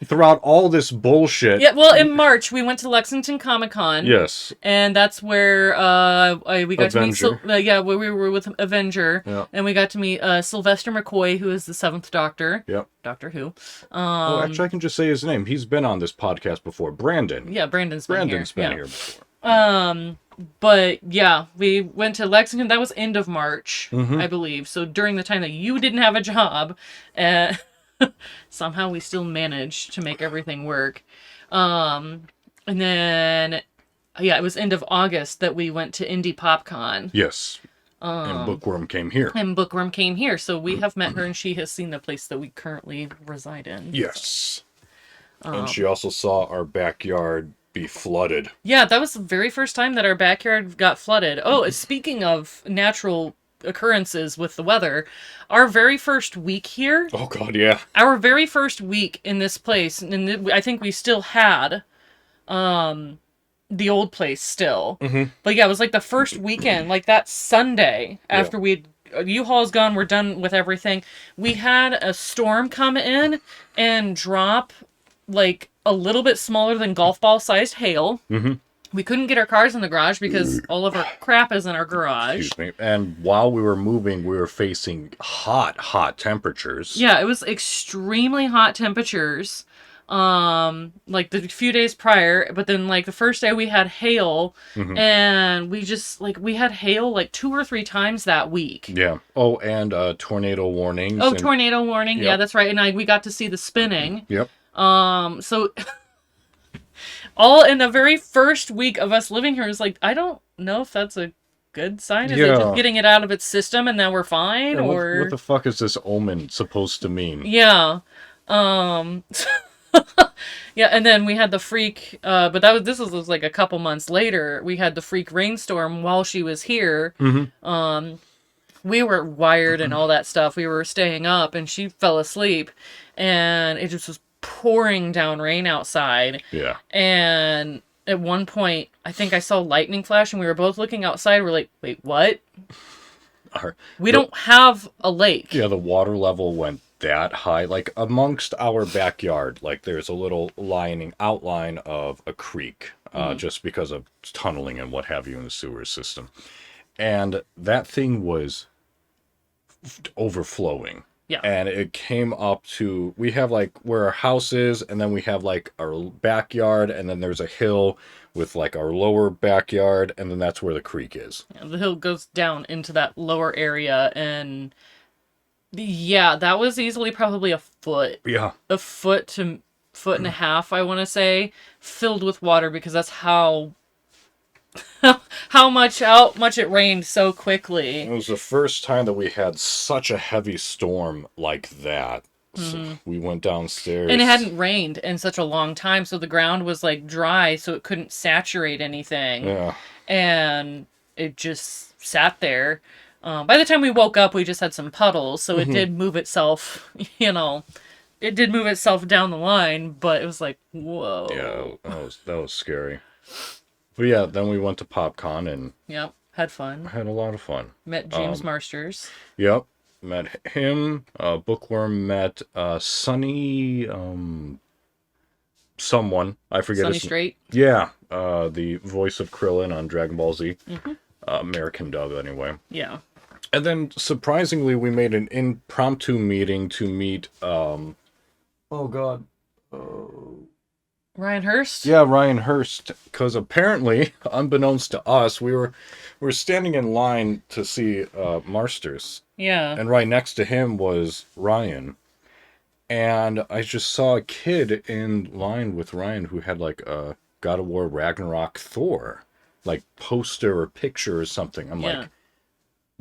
Throughout all this bullshit. Yeah, well, in March, we went to Lexington Comic-Con. Yes. And that's where we got Avenger. to meet... where we were with Avenger. Yeah. And we got to meet Sylvester McCoy, who is the 7th Doctor. Yep. Doctor Who. Actually, I can just say his name. He's been on this podcast before. Brandon. Yeah, Brandon's been here before. But yeah, we went to Lexington. That was end of March, I believe. So during the time that you didn't have a job, somehow we still managed to make everything work. And then, it was end of August that we went to Indie PopCon. Yes. And Bookworm came here. So we have met her and she has seen the place that we currently reside in. Yes. And she also saw our backyard be flooded. Yeah, that was the very first time that our backyard got flooded. Oh, speaking of natural occurrences with the weather, our very first week here. Oh God, yeah. Our very first week in this place, and I think we still had the old place still. Mm-hmm. But yeah, it was like the first weekend, like that Sunday after U-Haul's gone, we're done with everything. We had a storm come in and drop like a little bit smaller than golf ball sized hail. Mm-hmm. We couldn't get our cars in the garage because all of our crap is in our garage. Excuse me. And while we were moving, we were facing hot temperatures. Yeah, it was extremely hot temperatures. Like the few days prior, but then like the first day we had hail, and we had hail like 2 or 3 times that week. Yeah. Oh, and tornado warnings. Oh, tornado warning. Yep. Yeah, that's right. And we got to see the spinning. Yep. So all in the very first week of us living here is like, I don't know if that's a good sign. Is it just getting it out of its system and now we're fine? Yeah, or what the fuck is this omen supposed to mean? Yeah. Yeah, and then we had the freak, but this was like a couple months later. We had the freak rainstorm while she was here. Mm-hmm. We were wired and all that stuff. We were staying up, and she fell asleep, and it just was pouring down rain outside. Yeah. And at one point, I think I saw lightning flash, and we were both looking outside. We're like, "Wait, what? We don't have a lake." Yeah, the water level went that high, like amongst our backyard, like there's a little outline of a creek, just because of tunneling and what have you in the sewer system, and that thing was overflowing. Yeah. And it came up to, we have like where our house is, and then we have like our backyard, and then there's a hill with like our lower backyard, and then that's where the creek is. Yeah, the hill goes down into that lower area, and yeah, that was easily probably a foot. Yeah. A foot to foot and a half, I want to say, filled with water, because that's how much it rained so quickly. It was the first time that we had such a heavy storm like that. So we went downstairs. And it hadn't rained in such a long time, so the ground was like dry, so it couldn't saturate anything. Yeah. And it just sat there. By the time we woke up, we just had some puddles, so it did move itself, it did move itself down the line, but it was like, whoa. Yeah, that was scary. But yeah, then we went to PopCon and Yep, had fun. had a lot of fun. Met James Marsters. Yep, met him. Bookworm met Sunny, someone. I forget Sunny his Straight. Yeah, the voice of Krillin on Dragon Ball Z. American dub, anyway. Yeah. And then, surprisingly, we made an impromptu meeting to meet, oh god. Ryan Hurst? Yeah, Ryan Hurst. Because apparently, unbeknownst to us, we were standing in line to see Marsters. Yeah. And right next to him was Ryan. And I just saw a kid in line with Ryan who had like a God of War Ragnarok Thor, like poster or picture or something. I'm like,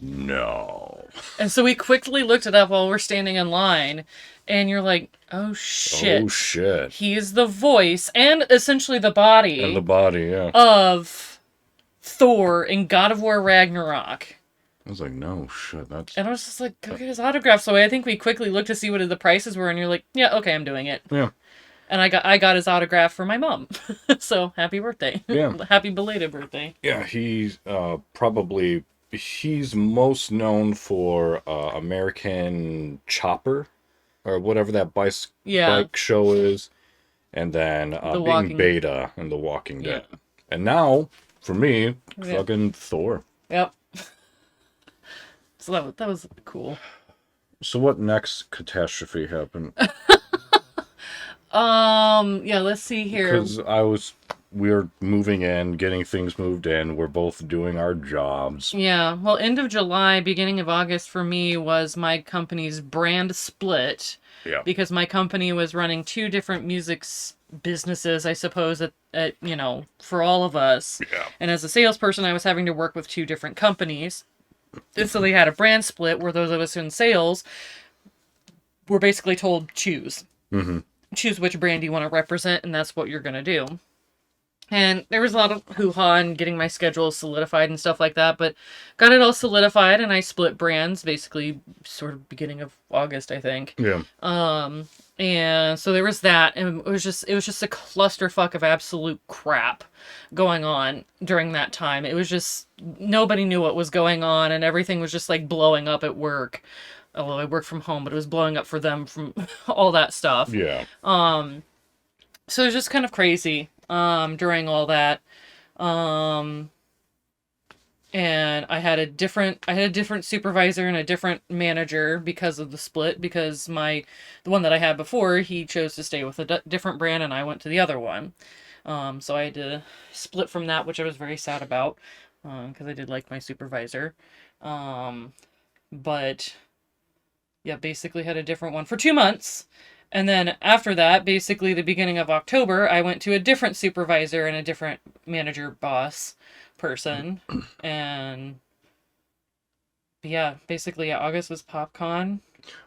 no. And so we quickly looked it up while we're standing in line, and you're like, oh shit. Oh shit. He is the voice and essentially the body. And the body, yeah. Of Thor in God of War Ragnarok. I was like, no shit, that's... And I was just like, go get his autograph. So I think we quickly looked to see what the prices were, and you're like, yeah, okay, I'm doing it. Yeah. And I got his autograph for my mom. So happy birthday. Yeah. Happy belated birthday. Yeah, he's probably... He's most known for American Chopper, or whatever that bike show is, and then being Beta in The Walking Dead. And now, for me, fucking Thor. Yep. So that was cool. So what next catastrophe happened? Yeah, let's see here. Because we're moving in, getting things moved in. We're both doing our jobs. Yeah. Well, end of July, beginning of August for me was my company's brand split. Yeah. Because my company was running two different music businesses, I suppose, at for all of us. Yeah. And as a salesperson, I was having to work with two different companies. And so they had a brand split where those of us in sales were basically told, choose. Mm-hmm. Choose which brand you want to represent, and that's what you're going to do. And there was a lot of hoo-ha and getting my schedule solidified and stuff like that, but got it all solidified, and I split brands basically sort of beginning of August, I think. Yeah. And so there was that, and it was just a clusterfuck of absolute crap going on during that time. It was just, nobody knew what was going on, and everything was just like blowing up at work. Although I work from home, but it was blowing up for them from all that stuff. Yeah. So it was just kind of crazy during all that. And I had a different supervisor and a different manager because of the split, because the one that I had before, he chose to stay with a different brand and I went to the other one. So I had to split from that, which I was very sad about, because I did like my supervisor. But yeah, basically had a different one for 2 months. And then after that, basically the beginning of October, I went to a different supervisor and a different manager boss person. And yeah, basically August was PopCon.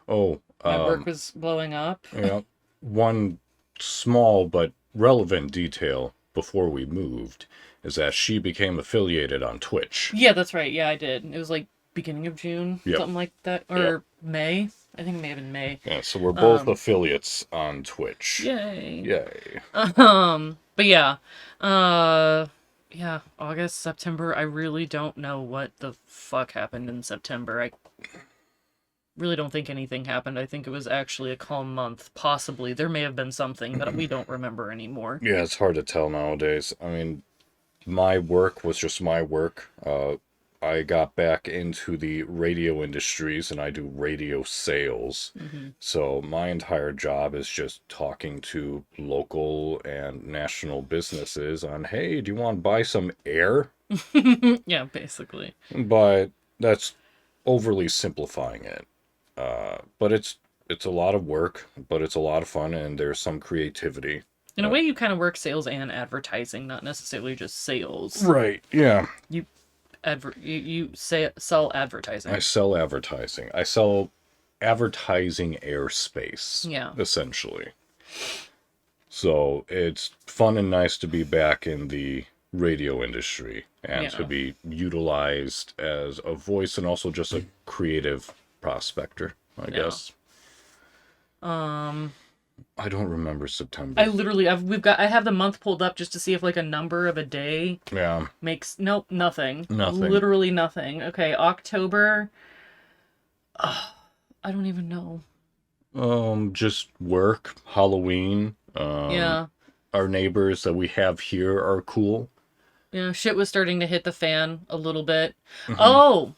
Oh. My work was blowing up. Yeah. One small but relevant detail before we moved is that she became affiliated on Twitch. Yeah, that's right. Yeah, I did. It was like beginning of June, something like that. Or May. I think it may have been May. Yeah, so we're both affiliates on Twitch. Yay. But yeah. August, September, I really don't know what the fuck happened in September. I really don't think anything happened. I think it was actually a calm month. Possibly. There may have been something, but we don't remember anymore. Yeah, it's hard to tell nowadays. I mean, my work was just my work. I got back into the radio industries and I do radio sales. Mm-hmm. So my entire job is just talking to local and national businesses on, hey, do you want to buy some air? Yeah, basically. But that's overly simplifying it. But it's a lot of work, but it's a lot of fun and there's some creativity. In a way, you kind of work sales and advertising, not necessarily just sales. Right, yeah. You sell advertising. I sell advertising. I sell advertising airspace, Yeah. essentially. So it's fun and nice to be back in the radio industry and to Yeah. be utilized as a voice and also just a creative prospector, I Yeah. guess. I don't remember September. I have the month pulled up just to see if like a number of a day Yeah. makes, nope, nothing. Nothing. Literally nothing. Okay, October. I don't even know. Just work, Halloween. Yeah. Our neighbors that we have here are cool. Yeah, shit was starting to hit the fan a little bit. Mm-hmm. Oh,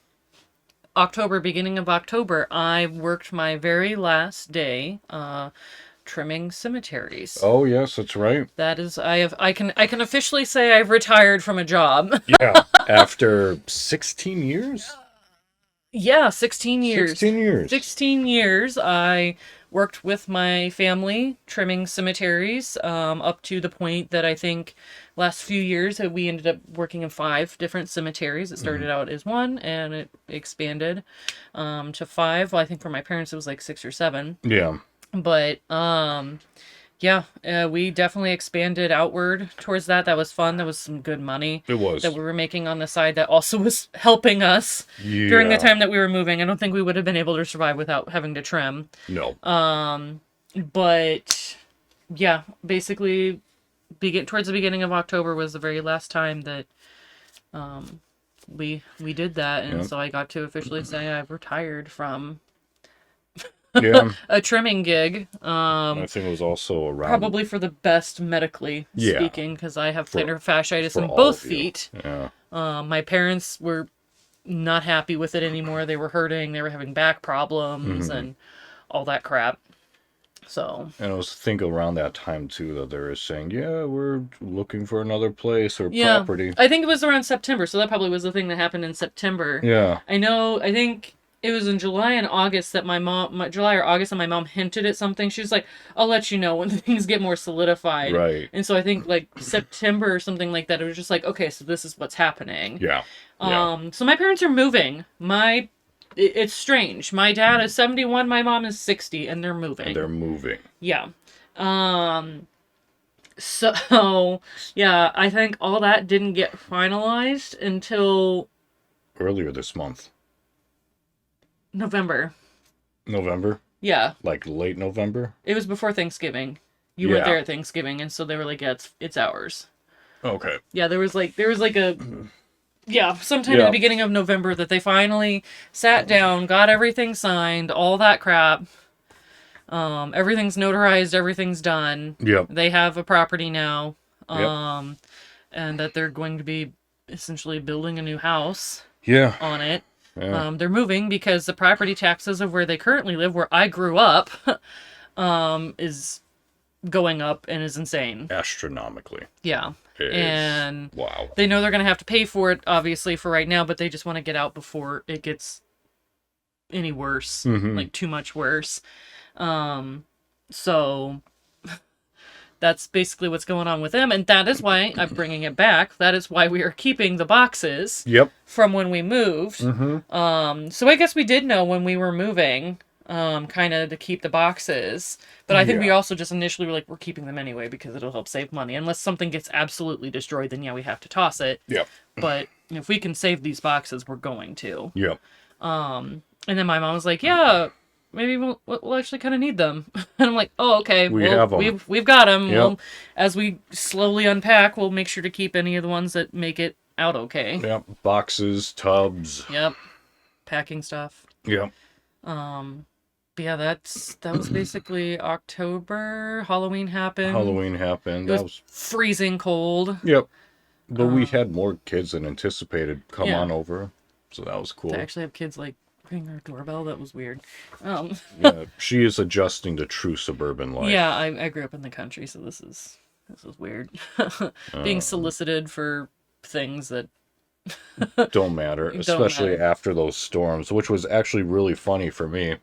October, beginning of October, I worked my very last day trimming cemeteries. Oh yes, that's right. That is, I can officially say I've retired from a job. Yeah, after 16 years. Yeah, 16 years. 16 years. 16 years. I worked with my family trimming cemeteries up to the point that I think last few years that we ended up working in 5 different cemeteries. It started out as 1 and it expanded to 5. Well, I think for my parents it was like 6 or 7. Yeah. But yeah, we definitely expanded outward towards that. That was fun. That was some good money It was. that we were making on the side that also was helping us during the time that we were moving. I don't think we would have been able to survive without having to trim. No. But yeah, basically towards the beginning of October was the very last time that we did that. And so I got to officially say I've retired from Yeah. a trimming gig. I think it was also around. Probably for the best medically speaking, because I have plantar fasciitis in all both of you. feet. Yeah. My parents were not happy with it anymore. They were hurting. They were having back problems and all that crap. So. And I was thinking around that time too that they were saying, yeah, we're looking for another place or property. I think it was around September, so that probably was the thing that happened in September. Yeah. I think it was in July and August that my mom hinted at something. She was like, I'll let you know when things get more solidified. Right. And so I think like September or something like that, it was just like, okay, so this is what's happening. Yeah. So my parents are moving. It's strange. My dad is 71, my mom is 60, and they're moving. Yeah. So, yeah, I think all that didn't get finalized until Earlier this month. November. Yeah. Like late November? It was before Thanksgiving. You weren't there at Thanksgiving, and so they were like, yeah, it's ours. Okay. Yeah, there was like a sometime at the beginning of November that they finally sat down, got everything signed, all that crap. Everything's notarized, everything's done. Yep. They have a property now. Yep. And that they're going to be essentially building a new house Yeah. on it. Yeah. They're moving because the property taxes of where they currently live, where I grew up, is going up and is insane. Astronomically. Yeah. And wow. They know they're going to have to pay for it, obviously, for right now, but they just want to get out before it gets any worse, like too much worse. So that's basically what's going on with them, and that is why I'm bringing it back. That is why we are keeping the boxes from when we moved. So I guess we did know when we were moving, kind of to keep the boxes. But I think we also just initially were like, we're keeping them anyway because it'll help save money. Unless something gets absolutely destroyed, then yeah, we have to toss it. Yep. But if we can save these boxes, we're going to. Yep. And then my mom was like, yeah, maybe we'll actually kind of need them. And I'm like, oh, okay. We have them. We've got them. Yep. We'll, as we slowly unpack, we'll make sure to keep any of the ones that make it out okay. Yep. Boxes, tubs. Yep. Packing stuff. Yep. But yeah, that was basically October. Halloween happened. It was freezing cold. Yep. But we had more kids than anticipated come on over. So that was cool. To actually have kids like ring our doorbell, that was weird. Yeah, she is adjusting to true suburban life. Yeah, I grew up in the country, so this is weird. Being solicited for things that don't matter, especially after those storms, which was actually really funny for me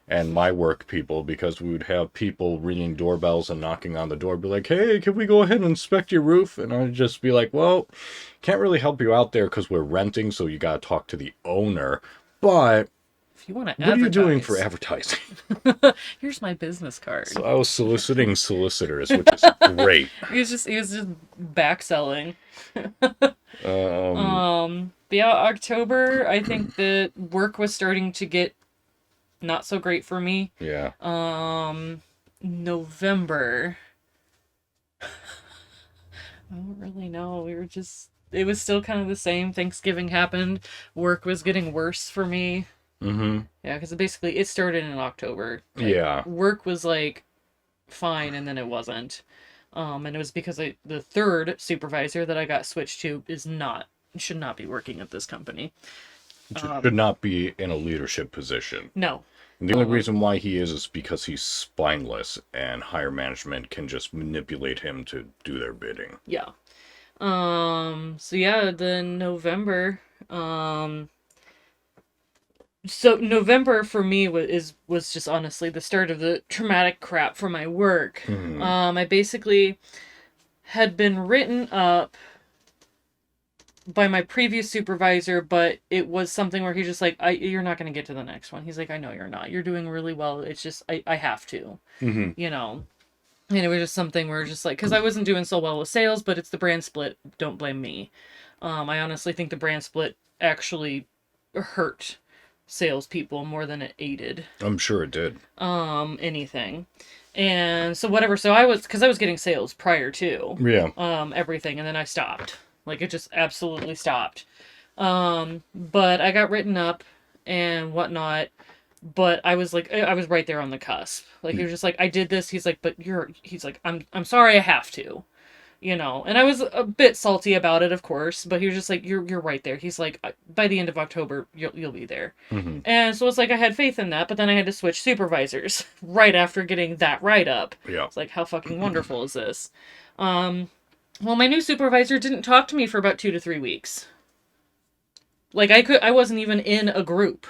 and my work people, because we would have people ringing doorbells and knocking on the door, be like, hey, can we go ahead and inspect your roof? And I'd just be like, well, can't really help you out there because we're renting, so you gotta talk to the owner. But if you want to What are you doing for advertise, advertising? here's my business card. So I was soliciting solicitors, which is great. He was just back selling. Um, But yeah, October, I think the work was starting to get not so great for me. yeah. November, I don't really know. It was still kind of the same. Thanksgiving happened. Work was getting worse for me. Mm-hmm. Yeah, because basically it started in October. Like, Yeah. work was like fine, and then it wasn't. And it was because the third supervisor that I got switched to should not be working at this company. Should not be in a leadership position. No. And the only reason why he is because he's spineless, and higher management can just manipulate him to do their bidding. Yeah. So yeah, then November. So November for me was just honestly the start of the traumatic crap for my work. Mm-hmm. I basically had been written up by my previous supervisor, but it was something where he's just like, you're not going to get to the next one. He's like, I know you're not. You're doing really well. It's just, I have to, Mm-hmm. you know. And it was just something where just like, because I wasn't doing so well with sales, but it's the brand split. Don't blame me. I honestly think the brand split actually hurt salespeople more than it aided. I'm sure it did. Anything. And so whatever. So I was getting sales prior to Yeah. everything, and then I stopped. Like, it just absolutely stopped. But I got written up and whatnot. But I was right there on the cusp. Like, he was just like, I did this. He's like, I'm sorry, I have to. You know, and I was a bit salty about it, of course, but he was just like, you're right there. He's like, by the end of October, you'll be there. Mm-hmm. And so it's like, I had faith in that, but then I had to switch supervisors right after getting that write-up. Yeah. It's like, how fucking wonderful is this? Well, my new supervisor didn't talk to me for about 2 to 3 weeks. Like, I wasn't even in a group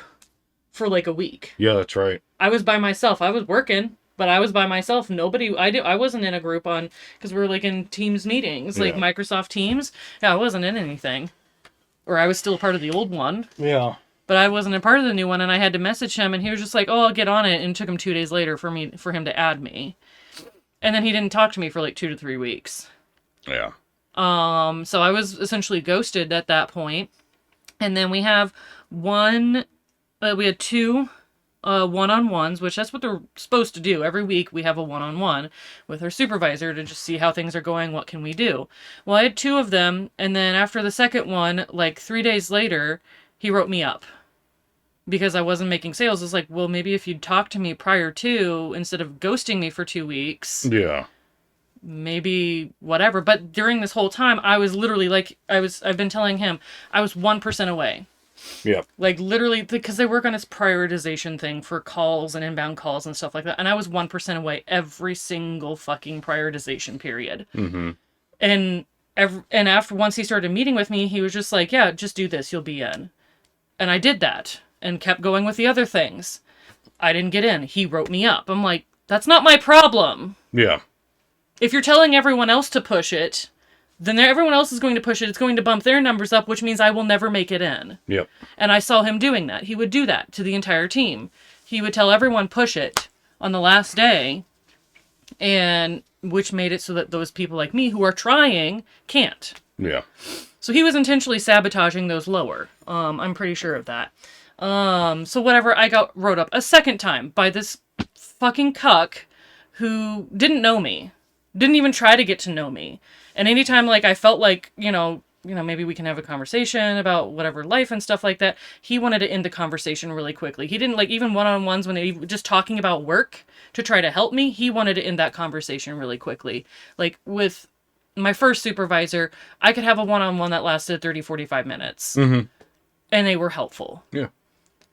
for like a week. Yeah, that's right. I was by myself. I was working, but I was by myself. I wasn't in a group because we were like in Teams meetings, like Microsoft Teams. Yeah, I wasn't in anything. Or I was still part of the old one. Yeah. But I wasn't a part of the new one, and I had to message him, and he was just like, oh, I'll get on it. And it took him 2 days later for him to add me. And then he didn't talk to me for like 2 to 3 weeks. Yeah. So I was essentially ghosted at that point. And then we had two one-on-ones, which that's what they're supposed to do. Every week we have a one-on-one with our supervisor to just see how things are going, what can we do. Well, I had 2 of them, and then after the second one, like 3 days later, he wrote me up. Because I wasn't making sales. It's like, well, maybe if you'd talked to me prior to, instead of ghosting me for 2 weeks. Yeah. Maybe whatever. But during this whole time, I was literally like, I've been telling him, I was 1% away. Yeah. Like, literally, because they work on this prioritization thing for calls and inbound calls and stuff like that. And I was 1% away every single fucking prioritization period. Mm-hmm. And after once he started meeting with me, he was just like, yeah, just do this. You'll be in. And I did that and kept going with the other things. I didn't get in. He wrote me up. I'm like, that's not my problem. Yeah. If you're telling everyone else to push it, then everyone else is going to push it. It's going to bump their numbers up, which means I will never make it in. Yep. And I saw him doing that. He would do that to the entire team. He would tell everyone push it on the last day, and which made it so that those people like me who are trying can't. Yeah. So he was intentionally sabotaging those lower. I'm pretty sure of that. So whatever, I got wrote up a second time by this fucking cuck who didn't know me. Didn't even try to get to know me. And anytime, like, I felt like, maybe we can have a conversation about whatever life and stuff like that, he wanted to end the conversation really quickly. He didn't, like, even one-on-ones when he was just talking about work to try to help me, he wanted to end that conversation really quickly. Like, with my first supervisor, I could have a one-on-one that lasted 30, 45 minutes. Mm-hmm. And they were helpful. Yeah.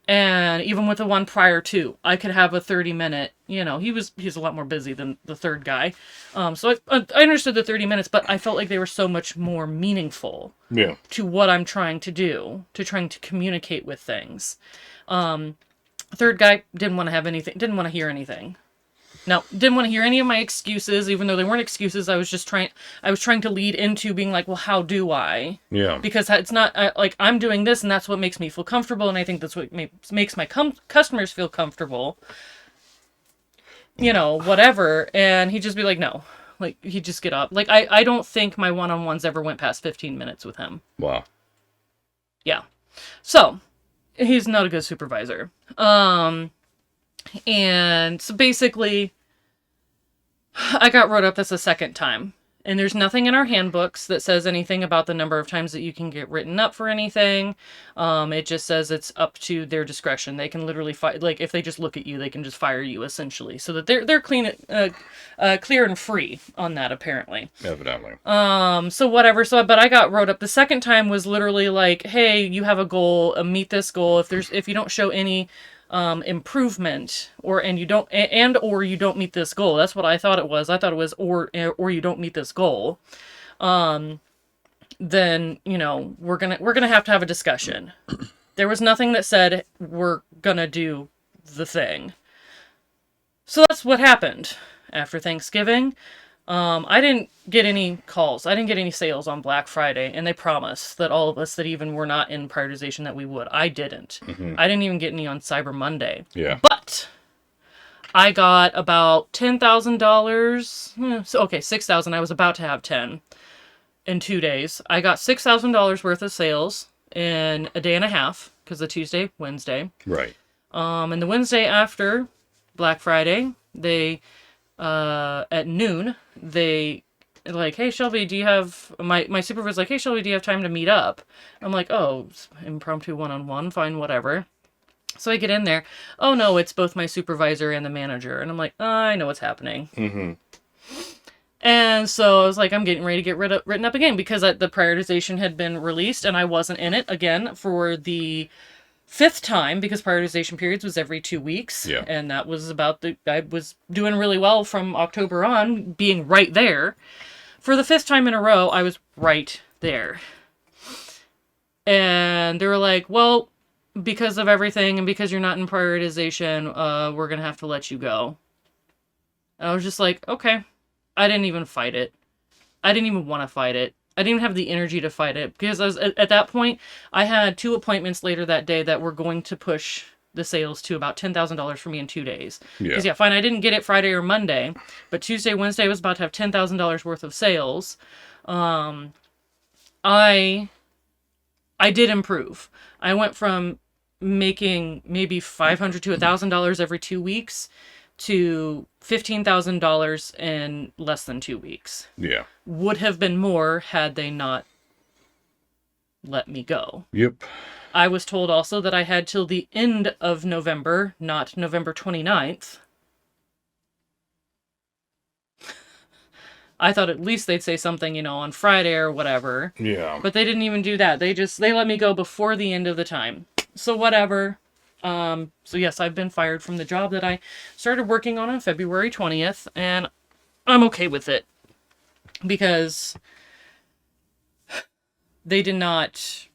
And even with the one prior to, I could have a 30-minute, he's a lot more busy than the third guy. So I understood the 30 minutes, but I felt like they were so much more meaningful to what I'm trying to do, to trying to communicate with things. Third guy didn't want to have anything, didn't want to hear anything. No, didn't want to hear any of my excuses, even though they weren't excuses. I was trying to lead into being like, well, how do I? Yeah. Because it's not like I'm doing this and that's what makes me feel comfortable. And I think that's what makes my customers feel comfortable. Whatever. And he'd just be like, no, like he'd just get up. Like, I don't think my one-on-ones ever went past 15 minutes with him. Wow. Yeah. So he's not a good supervisor. And so basically, I got wrote up this a second time. And there's nothing in our handbooks that says anything about the number of times that you can get written up for anything. It just says it's up to their discretion. They can literally like if they just look at you, they can just fire you essentially, so that they're clean, clear and free on that apparently. Evidently. So whatever. But I got wrote up. The second time was literally like, hey, you have a goal, meet this goal. If you don't show any improvement or you don't meet this goal. That's what I thought it was. I thought it was or you don't meet this goal. Then, we're going to have to have a discussion. There was nothing that said we're going to do the thing. So that's what happened after Thanksgiving. I didn't get any calls. I didn't get any sales on Black Friday, and they promised that all of us that even were not in prioritization that we would. I didn't. Mm-hmm. I didn't even get any on Cyber Monday. Yeah. But I got about $10,000. So, okay, $6,000. I was about to have 10 in 2 days. I got $6,000 worth of sales in a day and a half, because the Tuesday, Wednesday. Right. And the Wednesday after Black Friday, they... at noon, they like, hey Shelby, do you have my supervisor's like, hey Shelby, do you have time to meet up? I'm like, oh, impromptu one-on-one, fine, whatever. So I get in there. Oh no, it's both my supervisor and the manager, and I'm like, I know what's happening. Mm-hmm. And so I was like, I'm getting ready to get written up again because the prioritization had been released and I wasn't in it again for the 5th time, because prioritization periods was every 2 weeks. Yeah. And that was I was doing really well from October on, being right there. For the 5th time in a row, I was right there. And they were like, well, because of everything and because you're not in prioritization, we're going to have to let you go. And I was just like, okay. I didn't even fight it. I didn't even want to fight it. I didn't even have the energy to fight it, because I was, at that point, I had 2 appointments later that day that were going to push the sales to about $10,000 for me in 2 days. Because, fine, I didn't get it Friday or Monday, but Tuesday, Wednesday, I was about to have $10,000 worth of sales. I did improve. I went from making maybe $500 to $1,000 every 2 weeks to $15,000 in less than 2 weeks. Yeah. Would have been more had they not let me go. Yep. I was told also that I had till the end of November, not November 29th. I thought at least they'd say something, on Friday or whatever. Yeah. But they didn't even do that. They let me go before the end of the time. So whatever. So yes, I've been fired from the job that I started working on February 20th, and I'm okay with it. Because they did not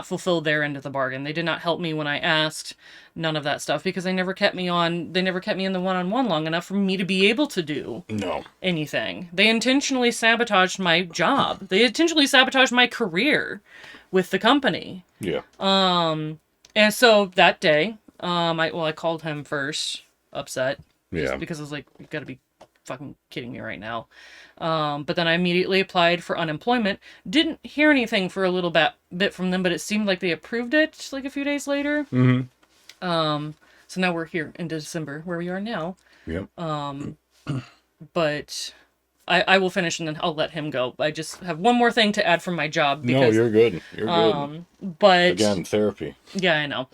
fulfill their end of the bargain. They did not help me when I asked, none of that stuff, because they never kept me in the one-on-one long enough for me to be able to do anything. They intentionally sabotaged my job. They intentionally sabotaged my career with the company. Yeah. And so that day, I called him first, upset. Yeah. Because I was like, you gotta be fucking kidding me right now. But then I immediately applied for unemployment. Didn't hear anything for a little bit from them, but it seemed like they approved it like a few days later. Mm-hmm. So now we're here in December, where we are now. Yep. But I will finish and then I'll let him go. I just have one more thing to add from my job. Because, no, you're good. You're good. But again, therapy. Yeah, I know.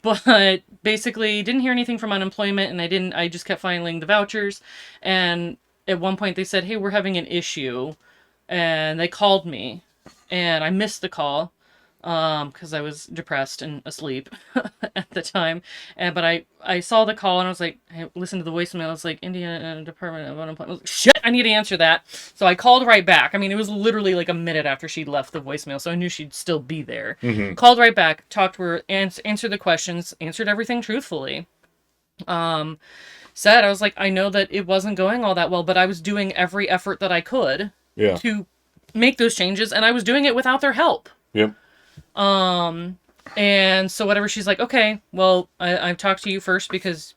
But basically didn't hear anything from unemployment, and I just kept filing the vouchers. And at one point they said, hey, we're having an issue. And they called me, and I missed the call. Because I was depressed and asleep at the time. But I saw the call and I was like, I listened to the voicemail. I was like, Indiana Department of Unemployment. I was like, shit, I need to answer that. So I called right back. I mean, it was literally like a minute after she left the voicemail, so I knew she'd still be there. Mm-hmm. Called right back, talked to her, answered the questions, answered everything truthfully. said, I was like, I know that it wasn't going all that well, but I was doing every effort that I could Yeah. to make those changes, and I was doing it without their help. Yep. And so whatever, she's like, okay, well, I've talked to you first because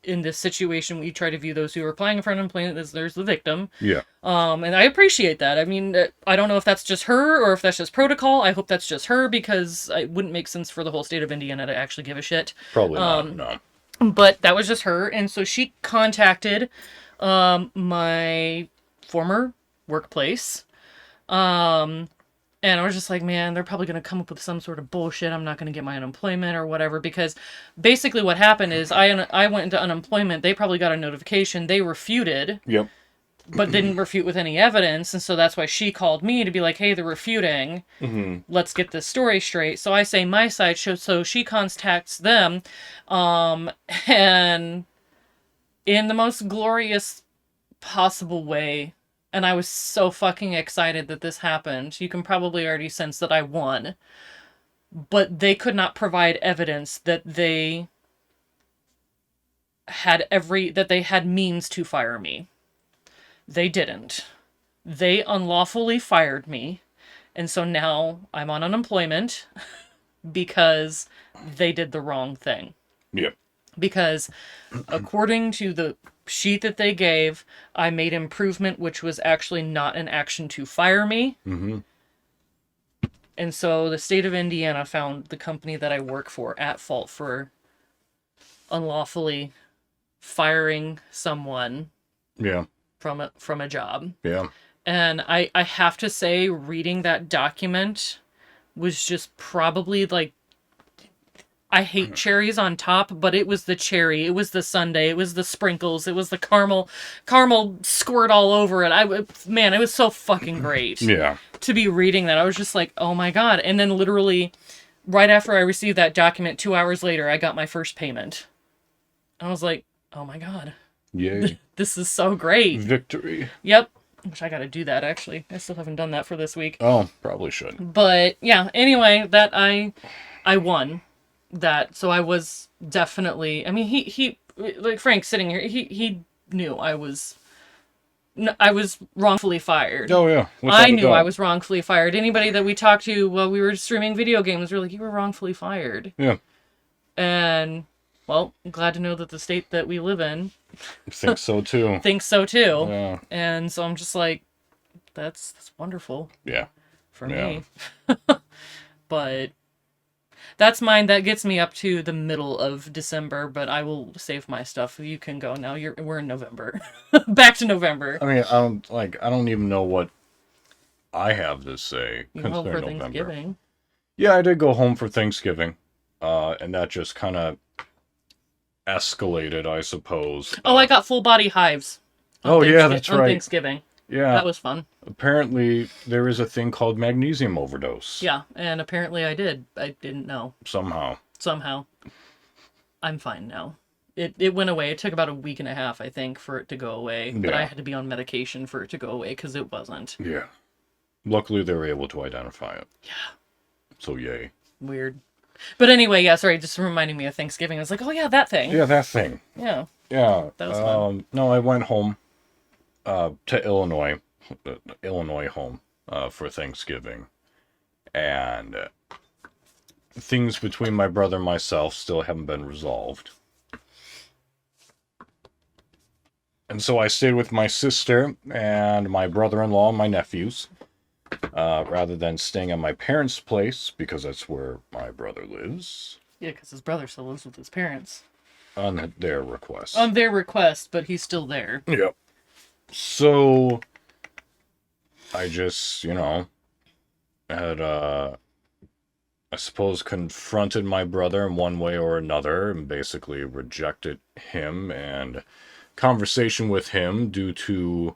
in this situation, we try to view those who are applying for unemployment as there's the victim. Yeah. And I appreciate that. I mean, I don't know if that's just her or if that's just protocol. I hope that's just her because it wouldn't make sense for the whole state of Indiana to actually give a shit. Probably not. No. But that was just her. And so she contacted my former workplace. And I was just like, man, they're probably going to come up with some sort of bullshit. I'm not going to get my unemployment or whatever. Because basically what happened is I went into unemployment. They probably got a notification. They refuted. Yep. But didn't refute with any evidence. And so that's why she called me to be like, hey, they're refuting. Let's get this story straight. So I say my side. So she contacts them. And in the most glorious possible way, and I was so fucking excited that this happened. You can probably already sense that I won. But they could not provide evidence that they had means to fire me. They didn't. They unlawfully fired me. And so now I'm on unemployment because they did the wrong thing. Yep. Because according to the sheet that they gave, I made improvement, which was actually not an action to fire me. And so the state of Indiana found the company that I work for at fault for unlawfully firing someone Yeah. from a job. Yeah. And I have to say, reading that document was just probably like, I hate cherries on top, but it was the cherry, it was the sundae, it was the sprinkles, it was the caramel squirt all over it. Man, it was so fucking great. Yeah. To be reading that, I was just like, oh my god. And then literally, right after I received that document, 2 hours later, I got my first payment. I was like, oh my god. Yay. This is so great. Victory. Yep. Which I gotta do that, actually. I still haven't done that for this week. Oh, probably should. But, yeah, anyway, that I won that. So I was definitely, I mean, he like Frank sitting here, he knew I was wrongfully fired. Oh, yeah. I knew I was wrongfully fired. Anybody that we talked to while we were streaming video games were like, you were wrongfully fired. Yeah. And, well, I'm glad to know that the state that we live in Think so, too. thinks so, too. Yeah. And so I'm just like, that's wonderful. Yeah. For me. But that's mine. That gets me up to the middle of December, but I will save my stuff. You can go now. We're in November. Back to November. I mean, I don't even know what I have to say. You home for November. Thanksgiving. Yeah, I did go home for Thanksgiving. And that just kind of escalated, I suppose. Oh, I got full body hives. Yeah, that's right. On Thanksgiving. Yeah. That was fun. Apparently, there is a thing called magnesium overdose. Yeah, and apparently I did. I didn't know. Somehow. I'm fine now. It went away. It took about a week and a half, I think, for it to go away. But Yeah. I had to be on medication for it to go away because it wasn't. Yeah. Luckily, they were able to identify it. Yeah. So, yay. Weird. But anyway, yeah, sorry, just reminding me of Thanksgiving. I was like, oh yeah, that thing. Yeah, that thing. Yeah. Yeah. That was fun. No, I went home to Illinois home for Thanksgiving. And things between my brother and myself still haven't been resolved. And so I stayed with my sister and my brother-in-law and my nephews, rather than staying at my parents' place, because that's where my brother lives. Yeah, because his brother still lives with his parents. On their request. On their request, but he's still there. Yep. So, I just, had, I suppose, confronted my brother in one way or another and basically rejected him and conversation with him due to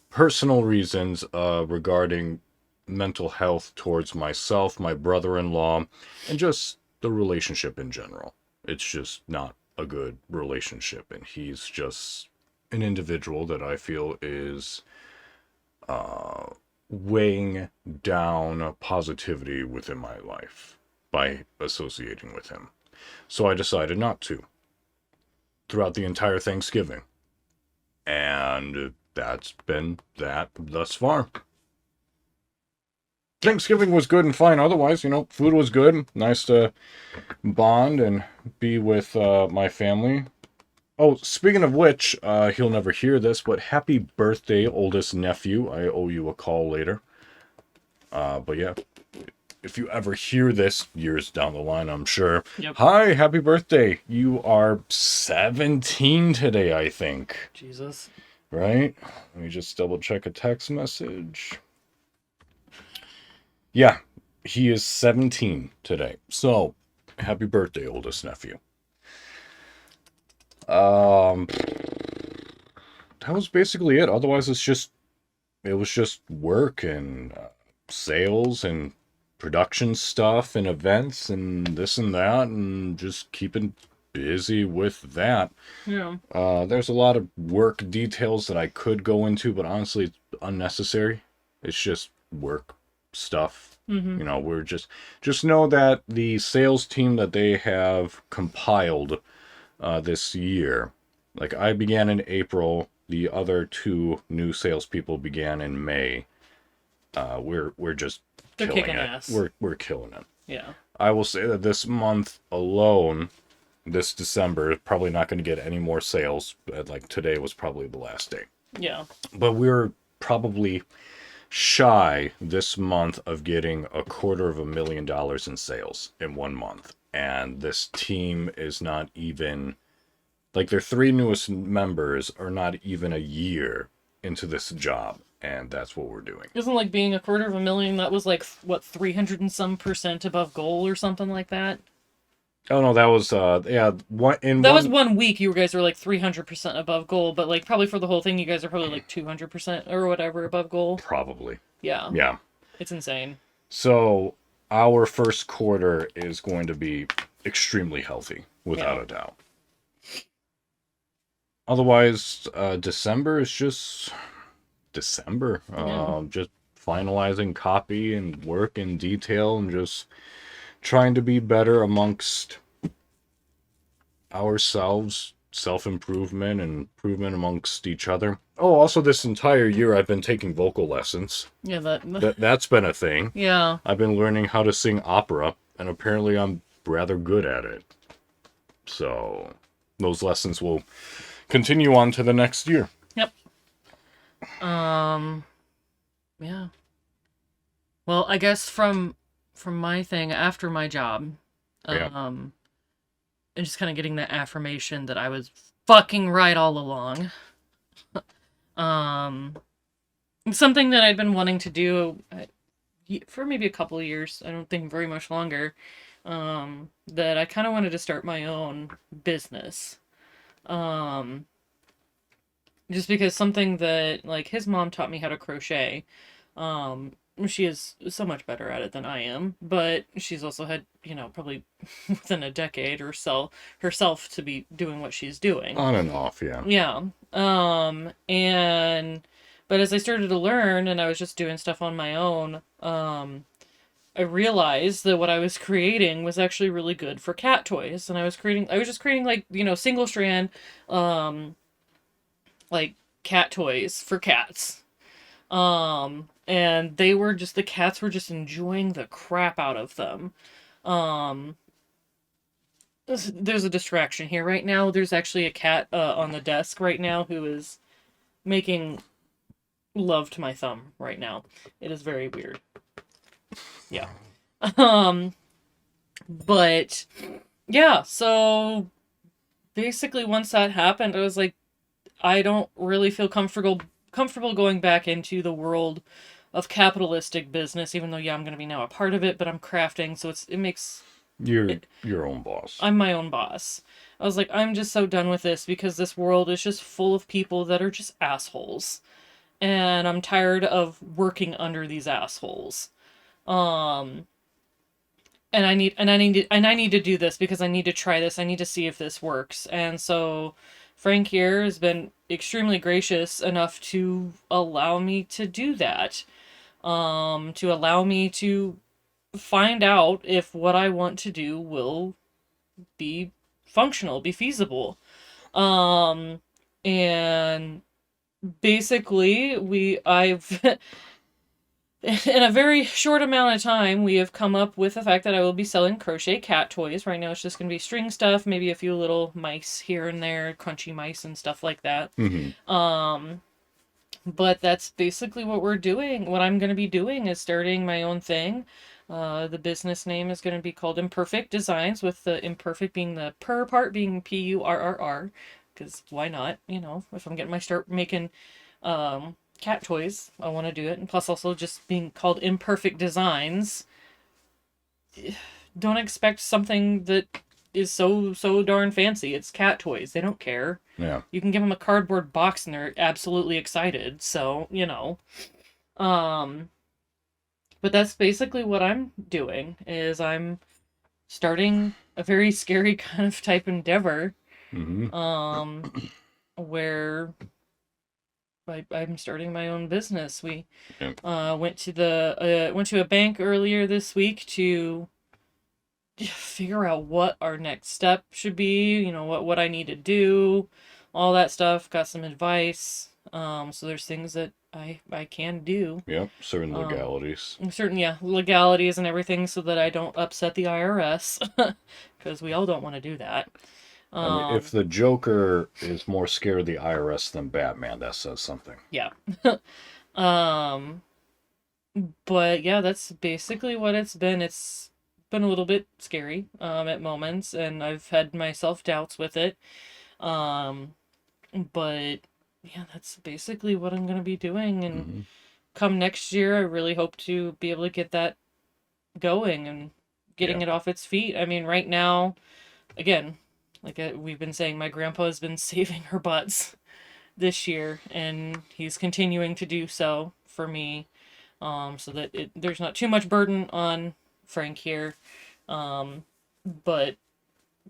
personal reasons regarding mental health towards myself, my brother-in-law, and just the relationship in general. It's just not a good relationship, and he's just an individual that I feel is weighing down positivity within my life by associating with him. So I decided not to. throughout the entire Thanksgiving. And that's been that thus far. Thanksgiving was good and fine. Otherwise, food was good. Nice to bond and be with my family. Oh, speaking of which, he'll never hear this, but happy birthday, oldest nephew. I owe you a call later. But yeah, if you ever hear this, years down the line, I'm sure. Yep. Hi, happy birthday. You are 17 today, I think. Jesus. Right? Let me just double check a text message. Yeah, he is 17 today. So, happy birthday, oldest nephew. That was basically it. Otherwise, it was just work and sales and production stuff and events and this and that, and just keeping busy with that. Yeah. There's a lot of work details that I could go into, but honestly, it's unnecessary. It's just work stuff. Mm-hmm. We're just know that the sales team that they have compiled this year, like I began in April, the other two new salespeople began in May. They're kicking it. ass. We're killing it. Yeah. I will say that this month alone, this December, is probably not going to get any more sales. Like today was probably the last day. Yeah. But we're probably shy this month of getting $250,000 in sales in 1 month. And this team is not even, like, their 3 newest members are not even a year into this job. And that's what we're doing. Isn't like being $250,000, that was like, what, 300 and some % above goal or something like that? Oh no, that was was 1 week. You guys were like 300% above goal, but like probably for the whole thing, you guys are probably like 200% or whatever above goal. Probably. Yeah. Yeah. It's insane. So our first quarter is going to be extremely healthy, without a doubt. Otherwise, December is just December. Just finalizing copy and work in detail and just trying to be better amongst ourselves, self-improvement and improvement amongst each other. Oh, also this entire year I've been taking vocal lessons. Yeah, That's been a thing. Yeah. I've been learning how to sing opera, and apparently I'm rather good at it. So those lessons will continue on to the next year. Yep. Yeah. Well, I guess from my thing after my job, and just kind of getting that affirmation that I was fucking right all along. Something that I'd been wanting to do for maybe a couple of years. I don't think very much longer. That I kind of wanted to start my own business. Just because something that, like, his mom taught me how to crochet. She is so much better at it than I am, but she's also had, probably within a decade or so herself to be doing what she's doing. On and off, yeah. Yeah. But as I started to learn and I was just doing stuff on my own, I realized that what I was creating was actually really good for cat toys. And I was just creating like, single strand, like cat toys for cats. And the cats were just enjoying the crap out of them. There's a distraction here right now. There's actually a cat on the desk right now who is making love to my thumb right now. It is very weird. Yeah. But yeah, so basically once that happened, I was like, I don't really feel comfortable going back into the world of capitalistic business, even though, yeah, I'm going to be now a part of it, but I'm crafting, so it makes... You're your own boss. I'm my own boss. I was like, I'm just so done with this because this world is just full of people that are just assholes. And I'm tired of working under these assholes. And I need to do this because I need to try this. I need to see if this works. And so Frank here has been extremely gracious enough to allow me to do that. To allow me to find out if what I want to do will be functional, be feasible. And basically I've in a very short amount of time, we have come up with the fact that I will be selling crochet cat toys. Right now, it's just going to be string stuff, maybe a few little mice here and there, crunchy mice and stuff like that. Mm-hmm. But that's basically what we're doing. What I'm going to be doing is starting my own thing. The business name is going to be called Imperfect Designs, with the imperfect being the per part being Purrr, because why not? You know, if I'm getting my start making cat toys, I want to do it. And plus, also just being called Imperfect Designs. Don't expect something that is so darn fancy. It's cat toys. They don't care. Yeah. You can give them a cardboard box and they're absolutely excited. So, you know. But that's basically what I'm doing, is I'm starting a very scary kind of type endeavor. Mm-hmm. Where I'm starting my own business. We Yeah. went to a bank earlier this week to figure out what our next step should be, you know, what I need to do, all that stuff. Got some advice. So there's things that I can do. Yep. Certain legalities. Certain, yeah, legalities and everything, so that I don't upset the IRS, because we all don't want to do that. I mean, if the Joker is more scared of the IRS than Batman, that says something. Yeah. But yeah, that's basically what it's been. It's been a little bit scary at moments, and I've had my self-doubts with it. But yeah, that's basically what I'm going to be doing. And come next year, I really hope to be able to get that going and getting it off its feet. I mean, right now, again, like we've been saying, my grandpa has been saving her butts this year, and he's continuing to do so for me, so that there's not too much burden on Frank here. But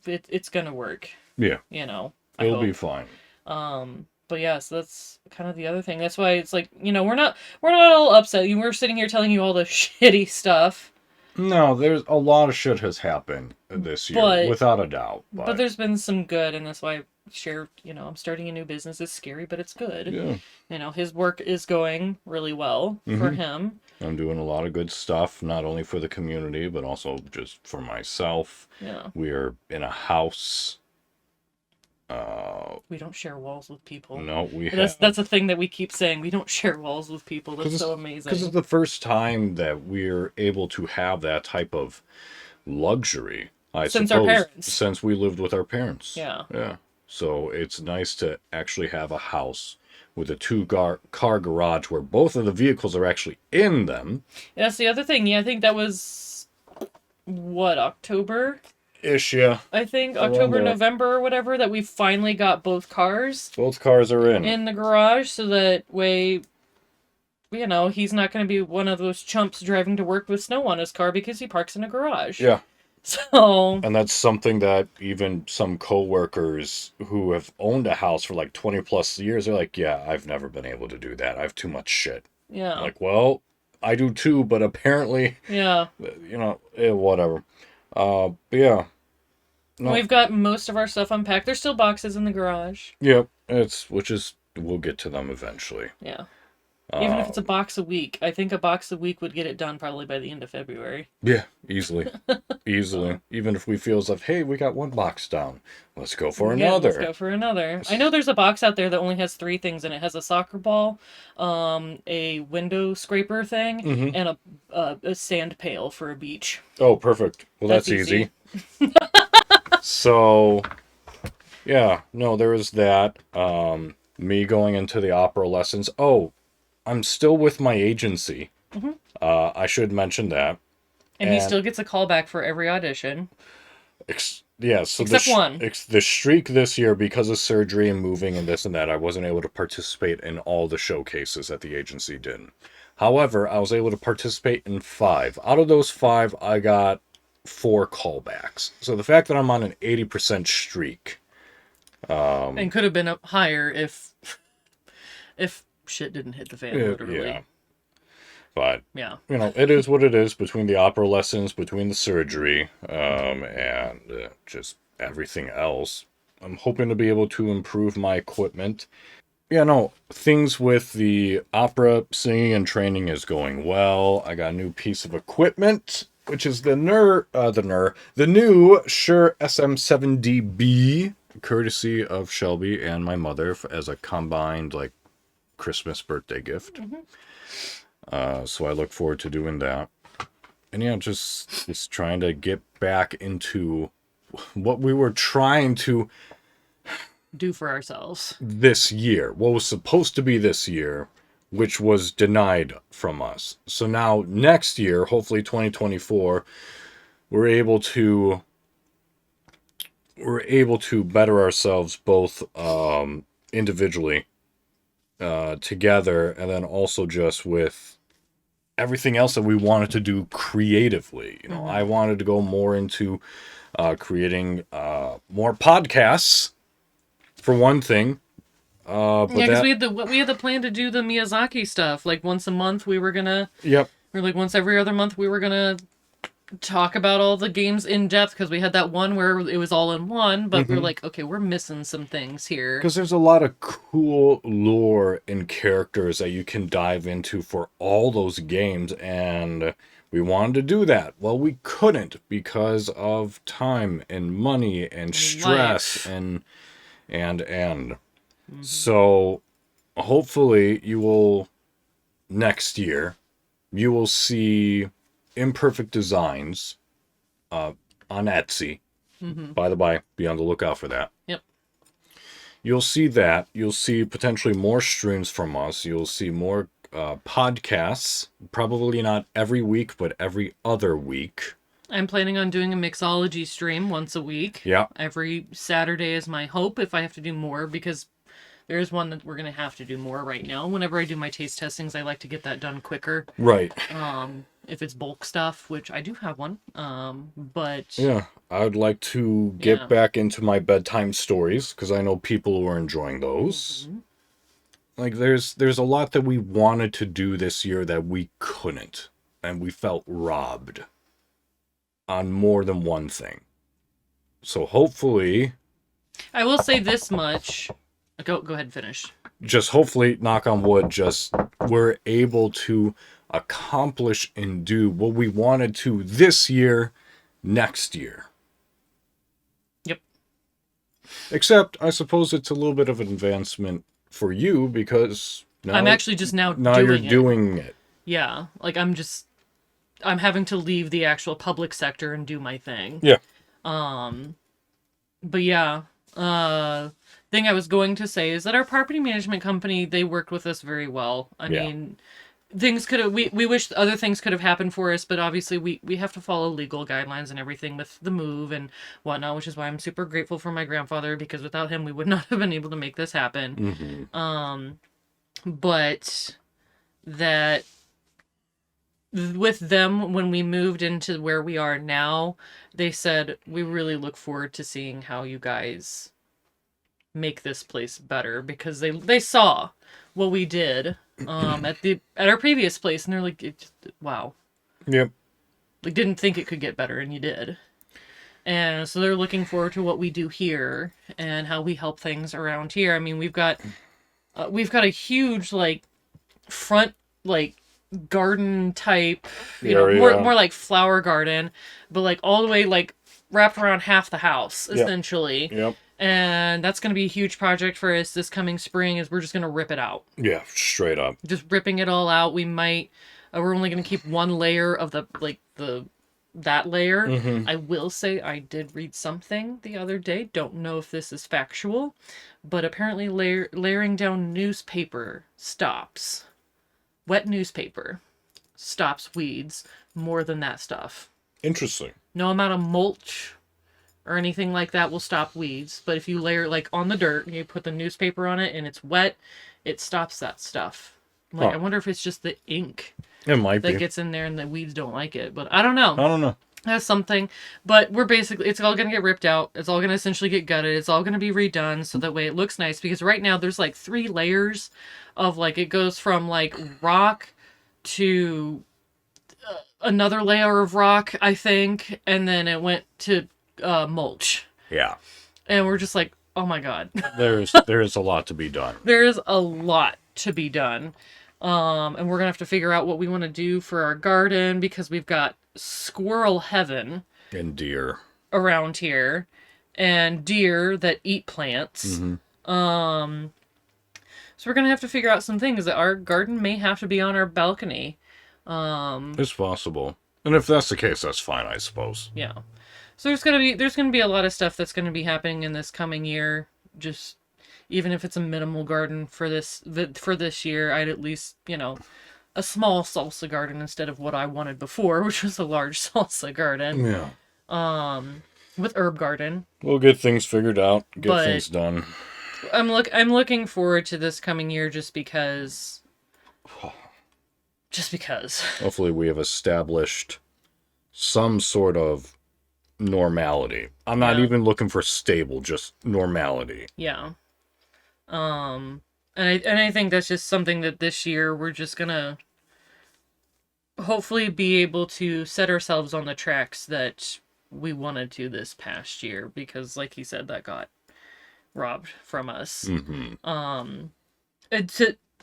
it's gonna work. Yeah. You know, It'll be fine. But yeah, so that's kind of the other thing. That's why it's like, you know, we're not all upset. We're sitting here telling you all the shitty stuff. No, there's a lot of shit has happened this year, without a doubt. But there's been some good, and that's why I share, you know, I'm starting a new business. It's scary, but it's good. Yeah. You know, his work is going really well for him. I'm doing a lot of good stuff, not only for the community, but also just for myself. Yeah. We are in a house. We don't share walls with people. No, that's a thing that we keep saying. We don't share walls with people. That's so amazing. Because it's the first time that we're able to have that type of luxury, since our parents. Since we lived with our parents. Yeah. Yeah. So it's nice to actually have a house with a two-car garage where both of the vehicles are actually in them. Yeah, that's the other thing. Yeah, I think that was, October? Ish, yeah. I think October, November, or whatever, that we finally got both cars. Both cars are in the garage, so that way, you know, he's not going to be one of those chumps driving to work with snow on his car because he parks in a garage. Yeah. So. And that's something that even some coworkers who have owned a house for like 20 plus years are like, yeah, I've never been able to do that. I have too much shit. Yeah. I'm like, well, I do too, but apparently, yeah, you know, whatever. But yeah. No. We've got most of our stuff unpacked. There's still boxes in the garage. Yep. We'll get to them eventually. Yeah. Even if it's a box a week. I think a box a week would get it done probably by the end of February. Yeah, easily. Easily. Even if we feel as if, hey, we got one box down. Let's go for another. Let's go for another. I know there's a box out there that only has 3 things in it. It has a soccer ball, a window scraper thing, and a sand pail for a beach. Oh, perfect. Well, that's easy. So, yeah. No, there was that. Me going into the opera lessons. Oh, I'm still with my agency. I should mention that. And he still gets a call back for every audition. Yeah, so except one. The streak this year, because of surgery and moving and this and that, I wasn't able to participate in all the showcases that the agency did. However, I was able to participate in 5. Out of those 5, I got 4 callbacks. So the fact that I'm on an 80% streak. And could have been up higher if shit didn't hit the fan, literally. Yeah. But, yeah, you know, it is what it is between the opera lessons, between the surgery, and just everything else. I'm hoping to be able to improve my equipment. Yeah, no, things with the opera singing and training is going well. I got a new piece of equipment, which is the new Shure SM7DB, courtesy of Shelby and my mother as a combined like Christmas birthday gift. So I look forward to doing that. And yeah, just trying to get back into what we were trying to do for ourselves this year, what was supposed to be this year, which was denied from us. So now next year, hopefully 2024, we're able to better ourselves both individually, together, and then also just with everything else that we wanted to do creatively. You know, I wanted to go more into creating more podcasts, for one thing. But yeah, because we had the plan to do the Miyazaki stuff. Like once a month, we were gonna. Yep. Or like once every other month, we were gonna talk about all the games in depth, because we had that one where it was all in one, but we were like, okay, we're missing some things here. Because there's a lot of cool lore and characters that you can dive into for all those games, and we wanted to do that. Well, we couldn't because of time and money and stress and. So hopefully next year, you will see Imperfect Designs on Etsy. By the by, be on the lookout for that. Yep. You'll see that. You'll see potentially more streams from us. You'll see more podcasts. Probably not every week, but every other week. I'm planning on doing a mixology stream once a week. Yeah. Every Saturday is my hope, if I have to do more, because there's one that we're going to have to do more right now. Whenever I do my taste testings, I like to get that done quicker. Right. If it's bulk stuff, which I do have one. But... yeah, I would like to get back into my bedtime stories, because I know people who are enjoying those. Like, there's a lot that we wanted to do this year that we couldn't. And we felt robbed on more than one thing. So hopefully... I will say this much... Go ahead and finish. Just hopefully, knock on wood, just we're able to accomplish and do what we wanted to this year, next year. Yep. Except, I suppose it's a little bit of an advancement for you, because now I'm actually just now you're doing it. Yeah, like I'm having to leave the actual public sector and do my thing. Yeah. But yeah, thing I was going to say is that our property management company, they worked with us very well. I mean, things could have, we wish other things could have happened for us, but obviously we have to follow legal guidelines and everything with the move and whatnot, which is why I'm super grateful for my grandfather, because without him, we would not have been able to make this happen. But that with them, when we moved into where we are now, they said, we really look forward to seeing how you guys make this place better, because they saw what we did at our previous place, and they're like, wow. Yep. Like, didn't think it could get better, and you did. And so they're looking forward to what we do here and how we help things around here. I mean, we've got a huge like front like garden type, more like flower garden, but like all the way like wrapped around half the house essentially. Yep. And that's going to be a huge project for us this coming spring, is we're just going to rip it out. Yeah, straight up. Just ripping it all out. We might, we're only going to keep one layer of that layer. I will say I did read something the other day. Don't know if this is factual, but apparently layering down newspaper stops. Wet newspaper stops weeds more than that stuff. Interesting. No amount of mulch or anything like that will stop weeds, but if you layer like on the dirt, you put the newspaper on it and it's wet, it stops that stuff. Like, I wonder if it's just the ink that gets in there and the weeds don't like it, but I don't know. That's something, but it's all going to get ripped out. It's all going to essentially get gutted. It's all going to be redone so that way it looks nice, because right now there's like 3 layers of like, it goes from like rock to another layer of rock, I think, and then it went to mulch. Yeah. And we're just like, Oh my God. There's a lot to be done. There is a lot to be done. And we're gonna have to figure out what we want to do for our garden because we've got squirrel heaven And deer. around here and deer that eat plants. So we're gonna have to figure out some things that our garden may have to be on our balcony. It's possible. And if that's the case, that's fine, I suppose. Yeah. So there's gonna be a lot of stuff that's gonna be happening in this coming year. Just even if it's a minimal garden for this year, I'd at least, a small salsa garden instead of what I wanted before, which was a large salsa garden. Yeah. With herb garden. We'll get things figured out, get But things done. I'm looking forward to this coming year just because. Hopefully we have established some sort of normality. I'm not even looking for stable, just normality. Yeah. And I think that's just something that this year we're just gonna hopefully be able to set ourselves on the tracks that we wanted to this past year, because like he said, that got robbed from us. And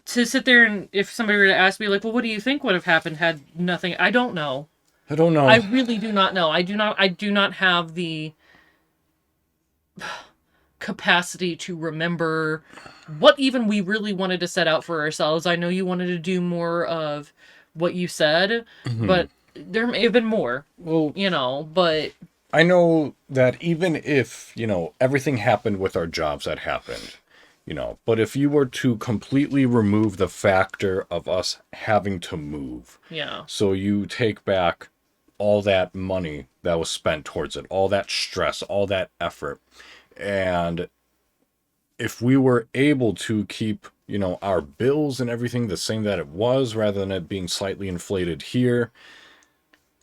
to sit there and if somebody were to ask me like, well, what do you think would have happened had nothing, I don't know. I really do not know. I do not have the capacity to remember what even we really wanted to set out for ourselves. I know you wanted to do more of what you said, but there may have been more. Well, but I know that even if, everything happened with our jobs that happened, but if you were to completely remove the factor of us having to move, so you take back all that money that was spent towards it, all that stress, all that effort, and if we were able to keep, our bills and everything the same that it was, rather than it being slightly inflated here,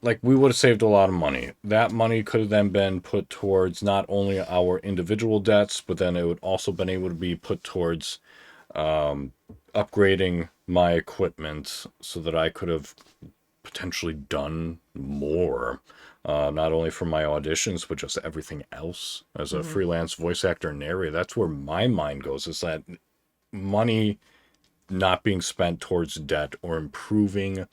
like, we would have saved a lot of money. That money could have then been put towards not only our individual debts, but then it would also been able to be put towards upgrading my equipment so that I could have potentially done more. Not only for my auditions, but just everything else. As a freelance voice actor and narrator, that's where my mind goes, is that money not being spent towards debt or improving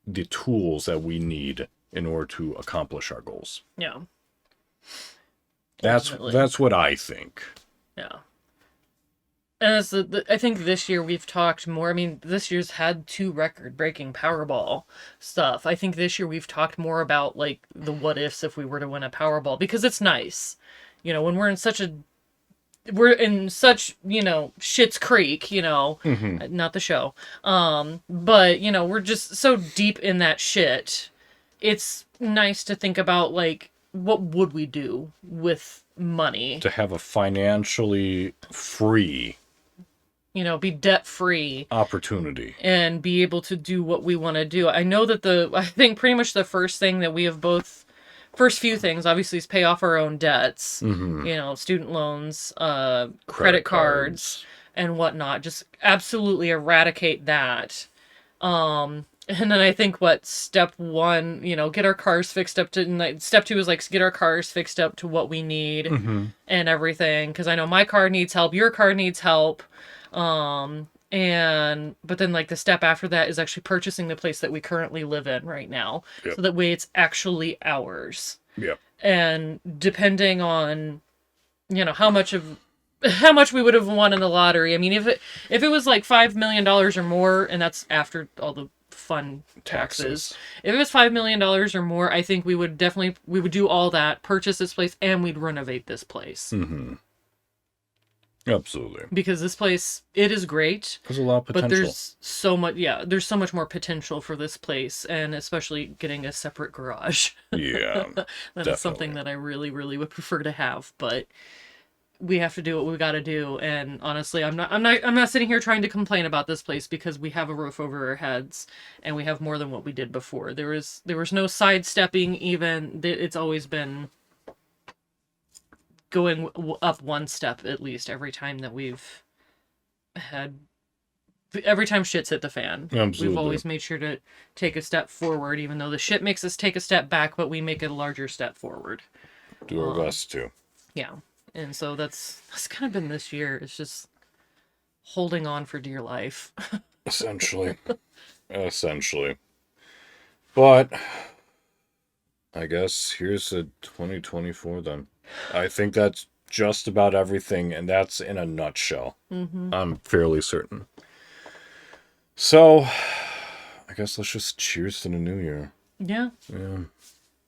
the tools that we need in order to accomplish our goals. Yeah. That's what I think. Yeah. And I think this year we've talked more. I mean, this year's had 2 record-breaking Powerball stuff. I think this year we've talked more about, like, the what ifs if we were to win a Powerball, because it's nice. When we're in such, Schitt's Creek, not the show. But, we're just so deep in that shit. It's nice to think about, like, what would we do with money? To have a financially free, be debt-free opportunity and be able to do what we want to do. I know that I think pretty much the first thing that we have first few things, obviously, is pay off our own debts, student loans, credit cards, and whatnot. Just absolutely eradicate that. And then I think step 1, get our cars fixed up to, and step 2 is like get our cars fixed up to what we need and everything. Because I know my car needs help, your car needs help. But then like the step after that is actually purchasing the place that we currently live in right now. Yep. So that way it's actually ours. Yep. And depending on, how much we would have won in the lottery. I mean, if it was like $5 million or more, and that's after all the fun taxes. If it was $5 million or more, I think we would do all that, purchase this place, and we'd renovate this place. Absolutely. Because this place, it is great. There's a lot of potential. But there's so much more potential for this place, and especially getting a separate garage. Yeah. That's something that I really, really would prefer to have, but we have to do what we got to do. And honestly, I'm not sitting here trying to complain about this place, because we have a roof over our heads and we have more than what we did before. There was no sidestepping even. It's always been going up one step at least every time that every time shit's hit the fan. Absolutely. We've always made sure to take a step forward, even though the shit makes us take a step back, but we make a larger step forward. Do our best to. Yeah. And so that's kind of been this year. It's just holding on for dear life. Essentially. Essentially. But I guess here's the 2024 then. I think that's just about everything, and that's in a nutshell. Mm-hmm. I'm fairly certain. So, I guess let's just cheers to the new year. Yeah. Yeah.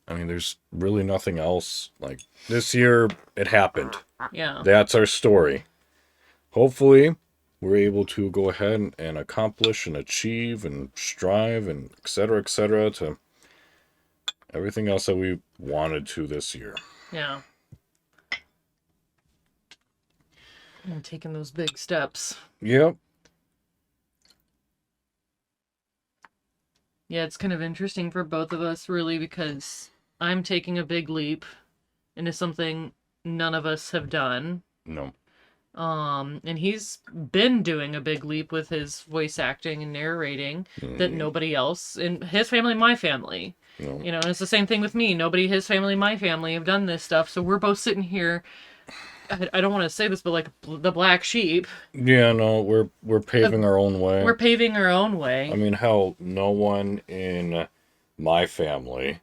I mean, there's really nothing else. Like, this year, it happened. Yeah. That's our story. Hopefully, we're able to go ahead and accomplish and achieve and strive and et cetera, to everything else that we wanted to this year. Yeah. And taking those big steps. Yep. Yeah, it's kind of interesting for both of us, really, because I'm taking a big leap into something none of us have done. No. And he's been doing a big leap with his voice acting and narrating that nobody else in his family, my family. No. You know, and it's the same thing with me. Nobody, his family, my family have done this stuff. So we're both sitting here. I don't want to say this, but like the black sheep. Yeah, no, we're paving our own way. We're paving our own way. I mean, hell, no one in my family,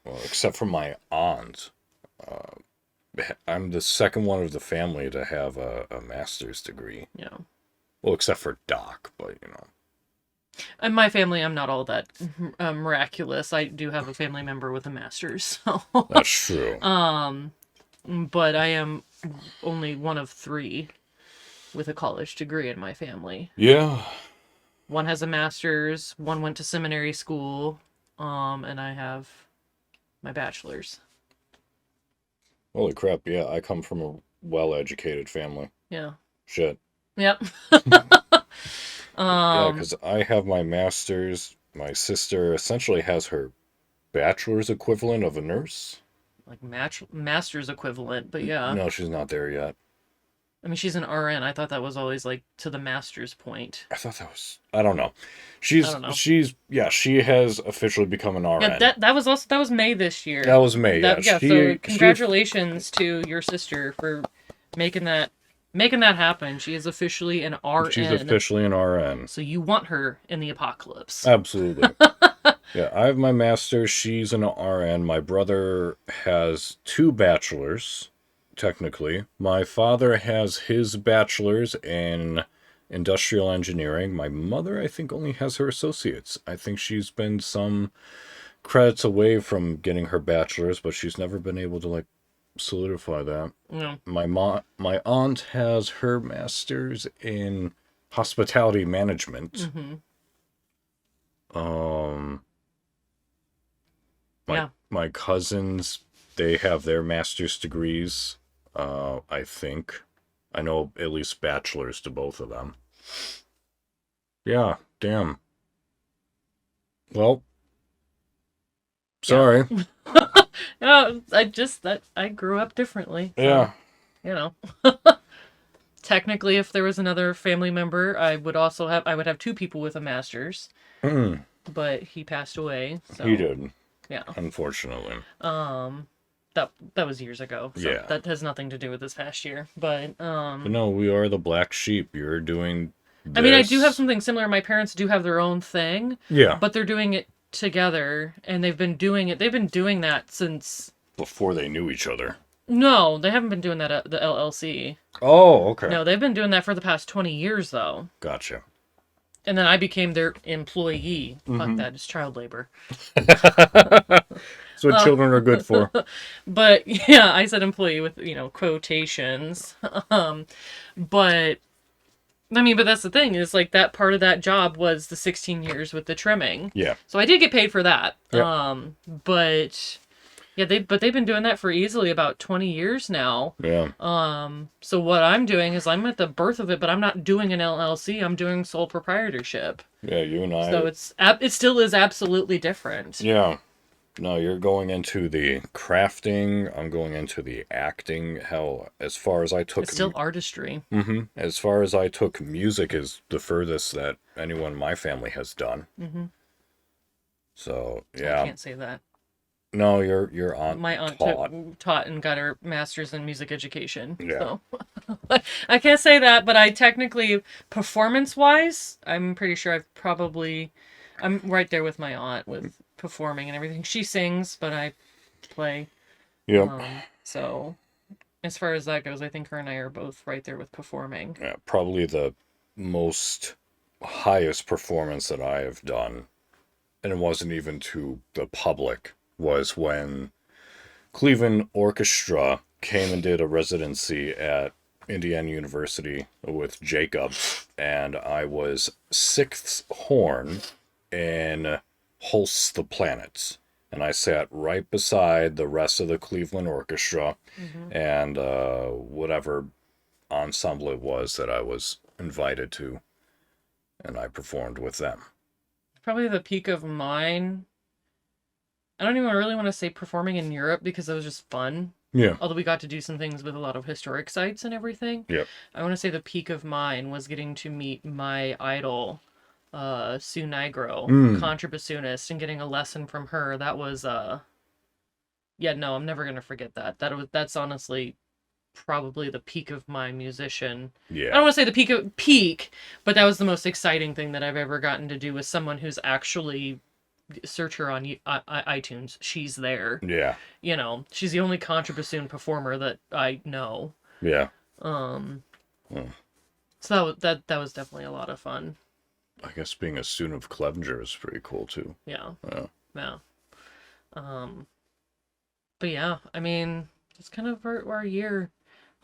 well, except for my aunt, I'm the second one of the family to have a master's degree. Yeah. Well, except for Doc, but you know. In my family, I'm not all that miraculous. I do have a family member with a master's. So. That's true. But I am only one of 3 with a college degree in my family. Yeah. One has a master's, one went to seminary school, and I have my bachelor's. Holy crap, yeah, I come from a well-educated family. Yeah. Shit. Yep. Yeah, because I have my master's. My sister essentially has her bachelor's equivalent of a nurse. Like master's equivalent, but yeah. No, she's not there yet. I mean, she's an RN. I thought that was always like to the master's point. I thought that was. I don't know. She has officially become an RN. Yeah, that was May this year. That was May. So congratulations to your sister for making that happen. She is officially an RN. She's officially an RN. So you want her in the apocalypse. Absolutely. Yeah, I have my master's. She's an RN. My brother has 2 bachelors, technically. My father has his bachelor's in industrial engineering. My mother, I think, only has her associates. I think she's been some credits away from getting her bachelor's, but she's never been able to, like, solidify that. No. My aunt has her master's in hospitality management. Mm-hmm. My cousins, they have their master's degrees. I think. I know at least bachelor's to both of them. Yeah, damn. Well, sorry. No, I grew up differently. So, Yeah. You know. Technically, if there was another family member, I would have 2 people with a master's. But he passed away. So, He did. Yeah. Unfortunately. That was years ago. So Yeah. that has nothing to do with this past year. But no, we are the black sheep. You're doing this. I mean, I do have something similar. My parents do have their own thing. Yeah. But they're doing it together, and they've been doing that since before they knew each other. No, they haven't been doing that at the LLC. Oh, okay. No, they've been doing that for the past 20 years, though. Gotcha. And then I became their employee. Fuck that, it's child labor. That's what children are good for. But, yeah, I said employee with, quotations. But that's the thing, is, like, that part of that job was the 16 years with the trimming. Yeah. So I did get paid for that. Yeah. But... Yeah, they've been doing that for easily about 20 years now. Yeah. So what I'm doing is I'm at the birth of it, but I'm not doing an LLC. I'm doing sole proprietorship. Yeah, you and I. So it still is absolutely different. Yeah. No, you're going into the crafting. I'm going into the acting. Hell, as far as I took... It's still artistry. Mm-hmm. As far as I took, music is the furthest that anyone in my family has done. Mm-hmm. So, yeah. I can't say that. No, your aunt My aunt taught. taught and got her master's in music education. Yeah. So I can't say that, but I technically, performance wise, I'm pretty sure I'm right there with my aunt with performing and everything. She sings, but I play. Yep. So as far as that goes, I think her and I are both right there with performing. Yeah, probably the most highest performance that I have done, and it wasn't even to the public, was when Cleveland Orchestra came and did a residency at Indiana University with Jacob, and I was sixth horn in Holst the Planets. And I sat right beside the rest of the Cleveland Orchestra and whatever ensemble it was that I was invited to, and I performed with them. Probably the peak of mine. I don't even really want to say performing in Europe because it was just fun. Yeah. Although we got to do some things with a lot of historic sites and everything. Yep. I want to say the peak of mine was getting to meet my idol, Sue Nigro, contrabassoonist, and getting a lesson from her. That was yeah, no, I'm never gonna forget that. That's honestly probably the peak of my musician. Yeah. I don't want to say the peak, but that was the most exciting thing that I've ever gotten to do with someone who's actually, search her on iTunes. She's there. Yeah. You know, she's the only contrabassoon performer that I know. Yeah. So that was definitely a lot of fun. I guess being a student of Clevenger is pretty cool too. Yeah. Yeah. Yeah. But yeah, I mean, it's kind of our year.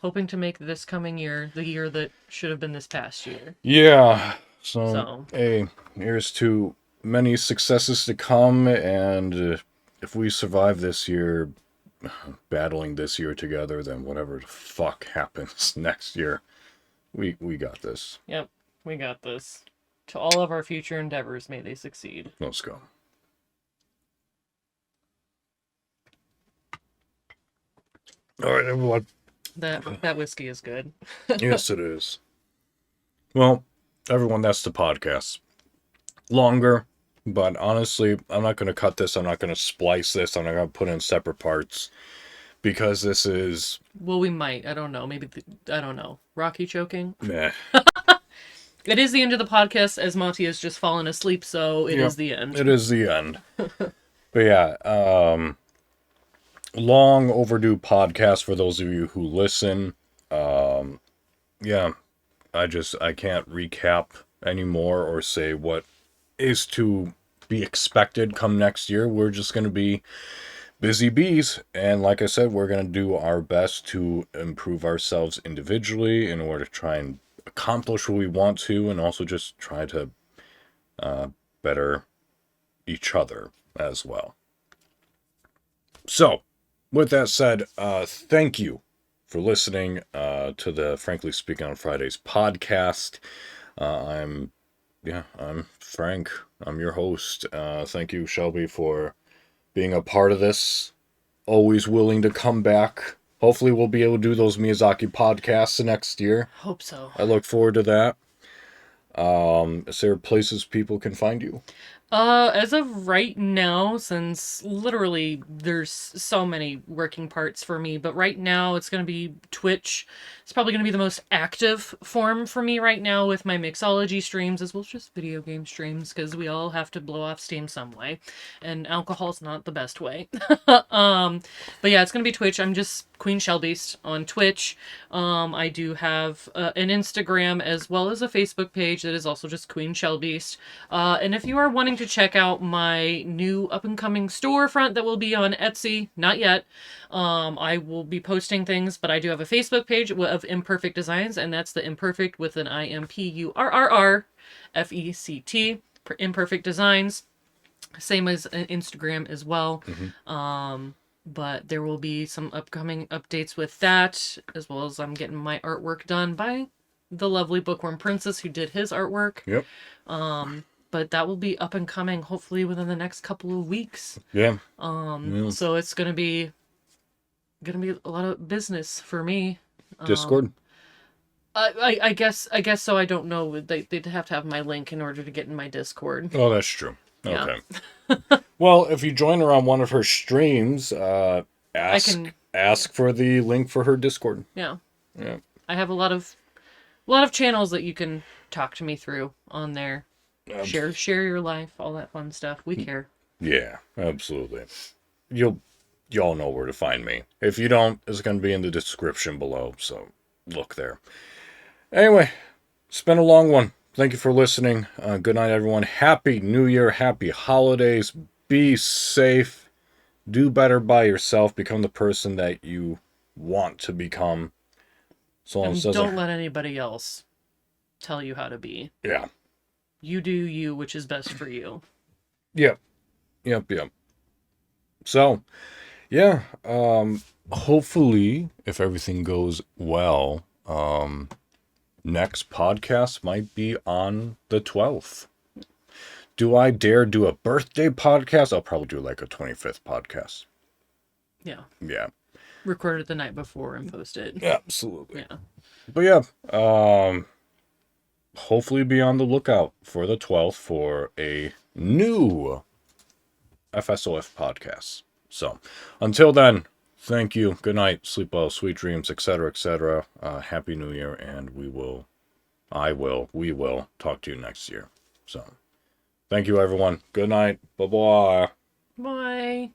Hoping to make this coming year the year that should have been this past year. Yeah. So hey, here's to many successes to come, and if we survive this year, battling this year together, then whatever the fuck happens next year, we got this. Yep, we got this. To all of our future endeavors, may they succeed. Let's go. All right, everyone. That whiskey is good. Yes, it is. Well, everyone, that's the podcast. Longer, but honestly, I'm not going to cut this. I'm not going to splice this. I'm not going to put in separate parts because this is... Well, we might. I don't know. Maybe, I don't know. Rocky choking? Meh. It is the end of the podcast as Monty has just fallen asleep, so it is the end. It is the end. But yeah, long overdue podcast for those of you who listen. Yeah, I can't recap anymore or say what is to be expected come next year. We're just going to be busy bees, and like I said, we're going to do our best to improve ourselves individually in order to try and accomplish what we want to, and also just try to better each other as well. So with that said, thank you for listening to the Frankly Speaking on Fridays podcast. I'm Frank. I'm your host. Thank you, Shelby, for being a part of this. Always willing to come back. Hopefully we'll be able to do those Miyazaki podcasts next year. Hope so. I look forward to that. Is there places people can find you? As of right now, since literally there's so many working parts for me, but right now it's going to be Twitch. It's probably going to be the most active form for me right now with my mixology streams as well as just video game streams because we all have to blow off steam some way, and alcohol's not the best way. But yeah, it's going to be Twitch. I'm just QueenShelbeast on Twitch. I do have an Instagram as well as a Facebook page that is also just QueenShelbeast. And if you are wanting to check out my new up-and-coming storefront that will be on Etsy, not yet, I will be posting things, but I do have a Facebook page of Imperfect Designs, and that's the Imperfect with an IMPURRRFECT, Imperfect Designs. Same as Instagram as well. But there will be some upcoming updates with that, as well as I'm getting my artwork done by the lovely BookwyrmPrincess who did his artwork. Yep. But that will be up and coming hopefully within the next couple of weeks. Yeah. So it's gonna be a lot of business for me. Discord. I guess so. I don't know. They'd have to have my link in order to get in my Discord. Oh, that's true. Okay. Well, if you join her on one of her streams, ask for the link for her Discord. Yeah. Yeah. I have a lot of channels that you can talk to me through on there. Share your life, all that fun stuff. We care. Yeah, absolutely. Y'all know where to find me. If you don't, it's going to be in the description below, so look there. Anyway, it's been a long one. Thank you for listening. Good night, everyone. Happy New Year. Happy holidays. Be safe. Do better by yourself. Become the person that you want to become. So and don't let anybody else tell you how to be. Yeah. You do you, which is best for you. Yep. So, yeah. Hopefully, if everything goes well, next podcast might be on the 12th. Do I dare do a birthday podcast? I'll probably do like a 25th podcast. Yeah. Yeah. Record it the night before and post it. Absolutely. Yeah. But yeah, hopefully be on the lookout for the 12th for a new FSOF podcast. So, until then, thank you. Good night. Sleep well. Sweet dreams, etc., etc. Happy New Year, and we will talk to you next year. So, thank you, everyone. Good night. Bye-bye. Bye.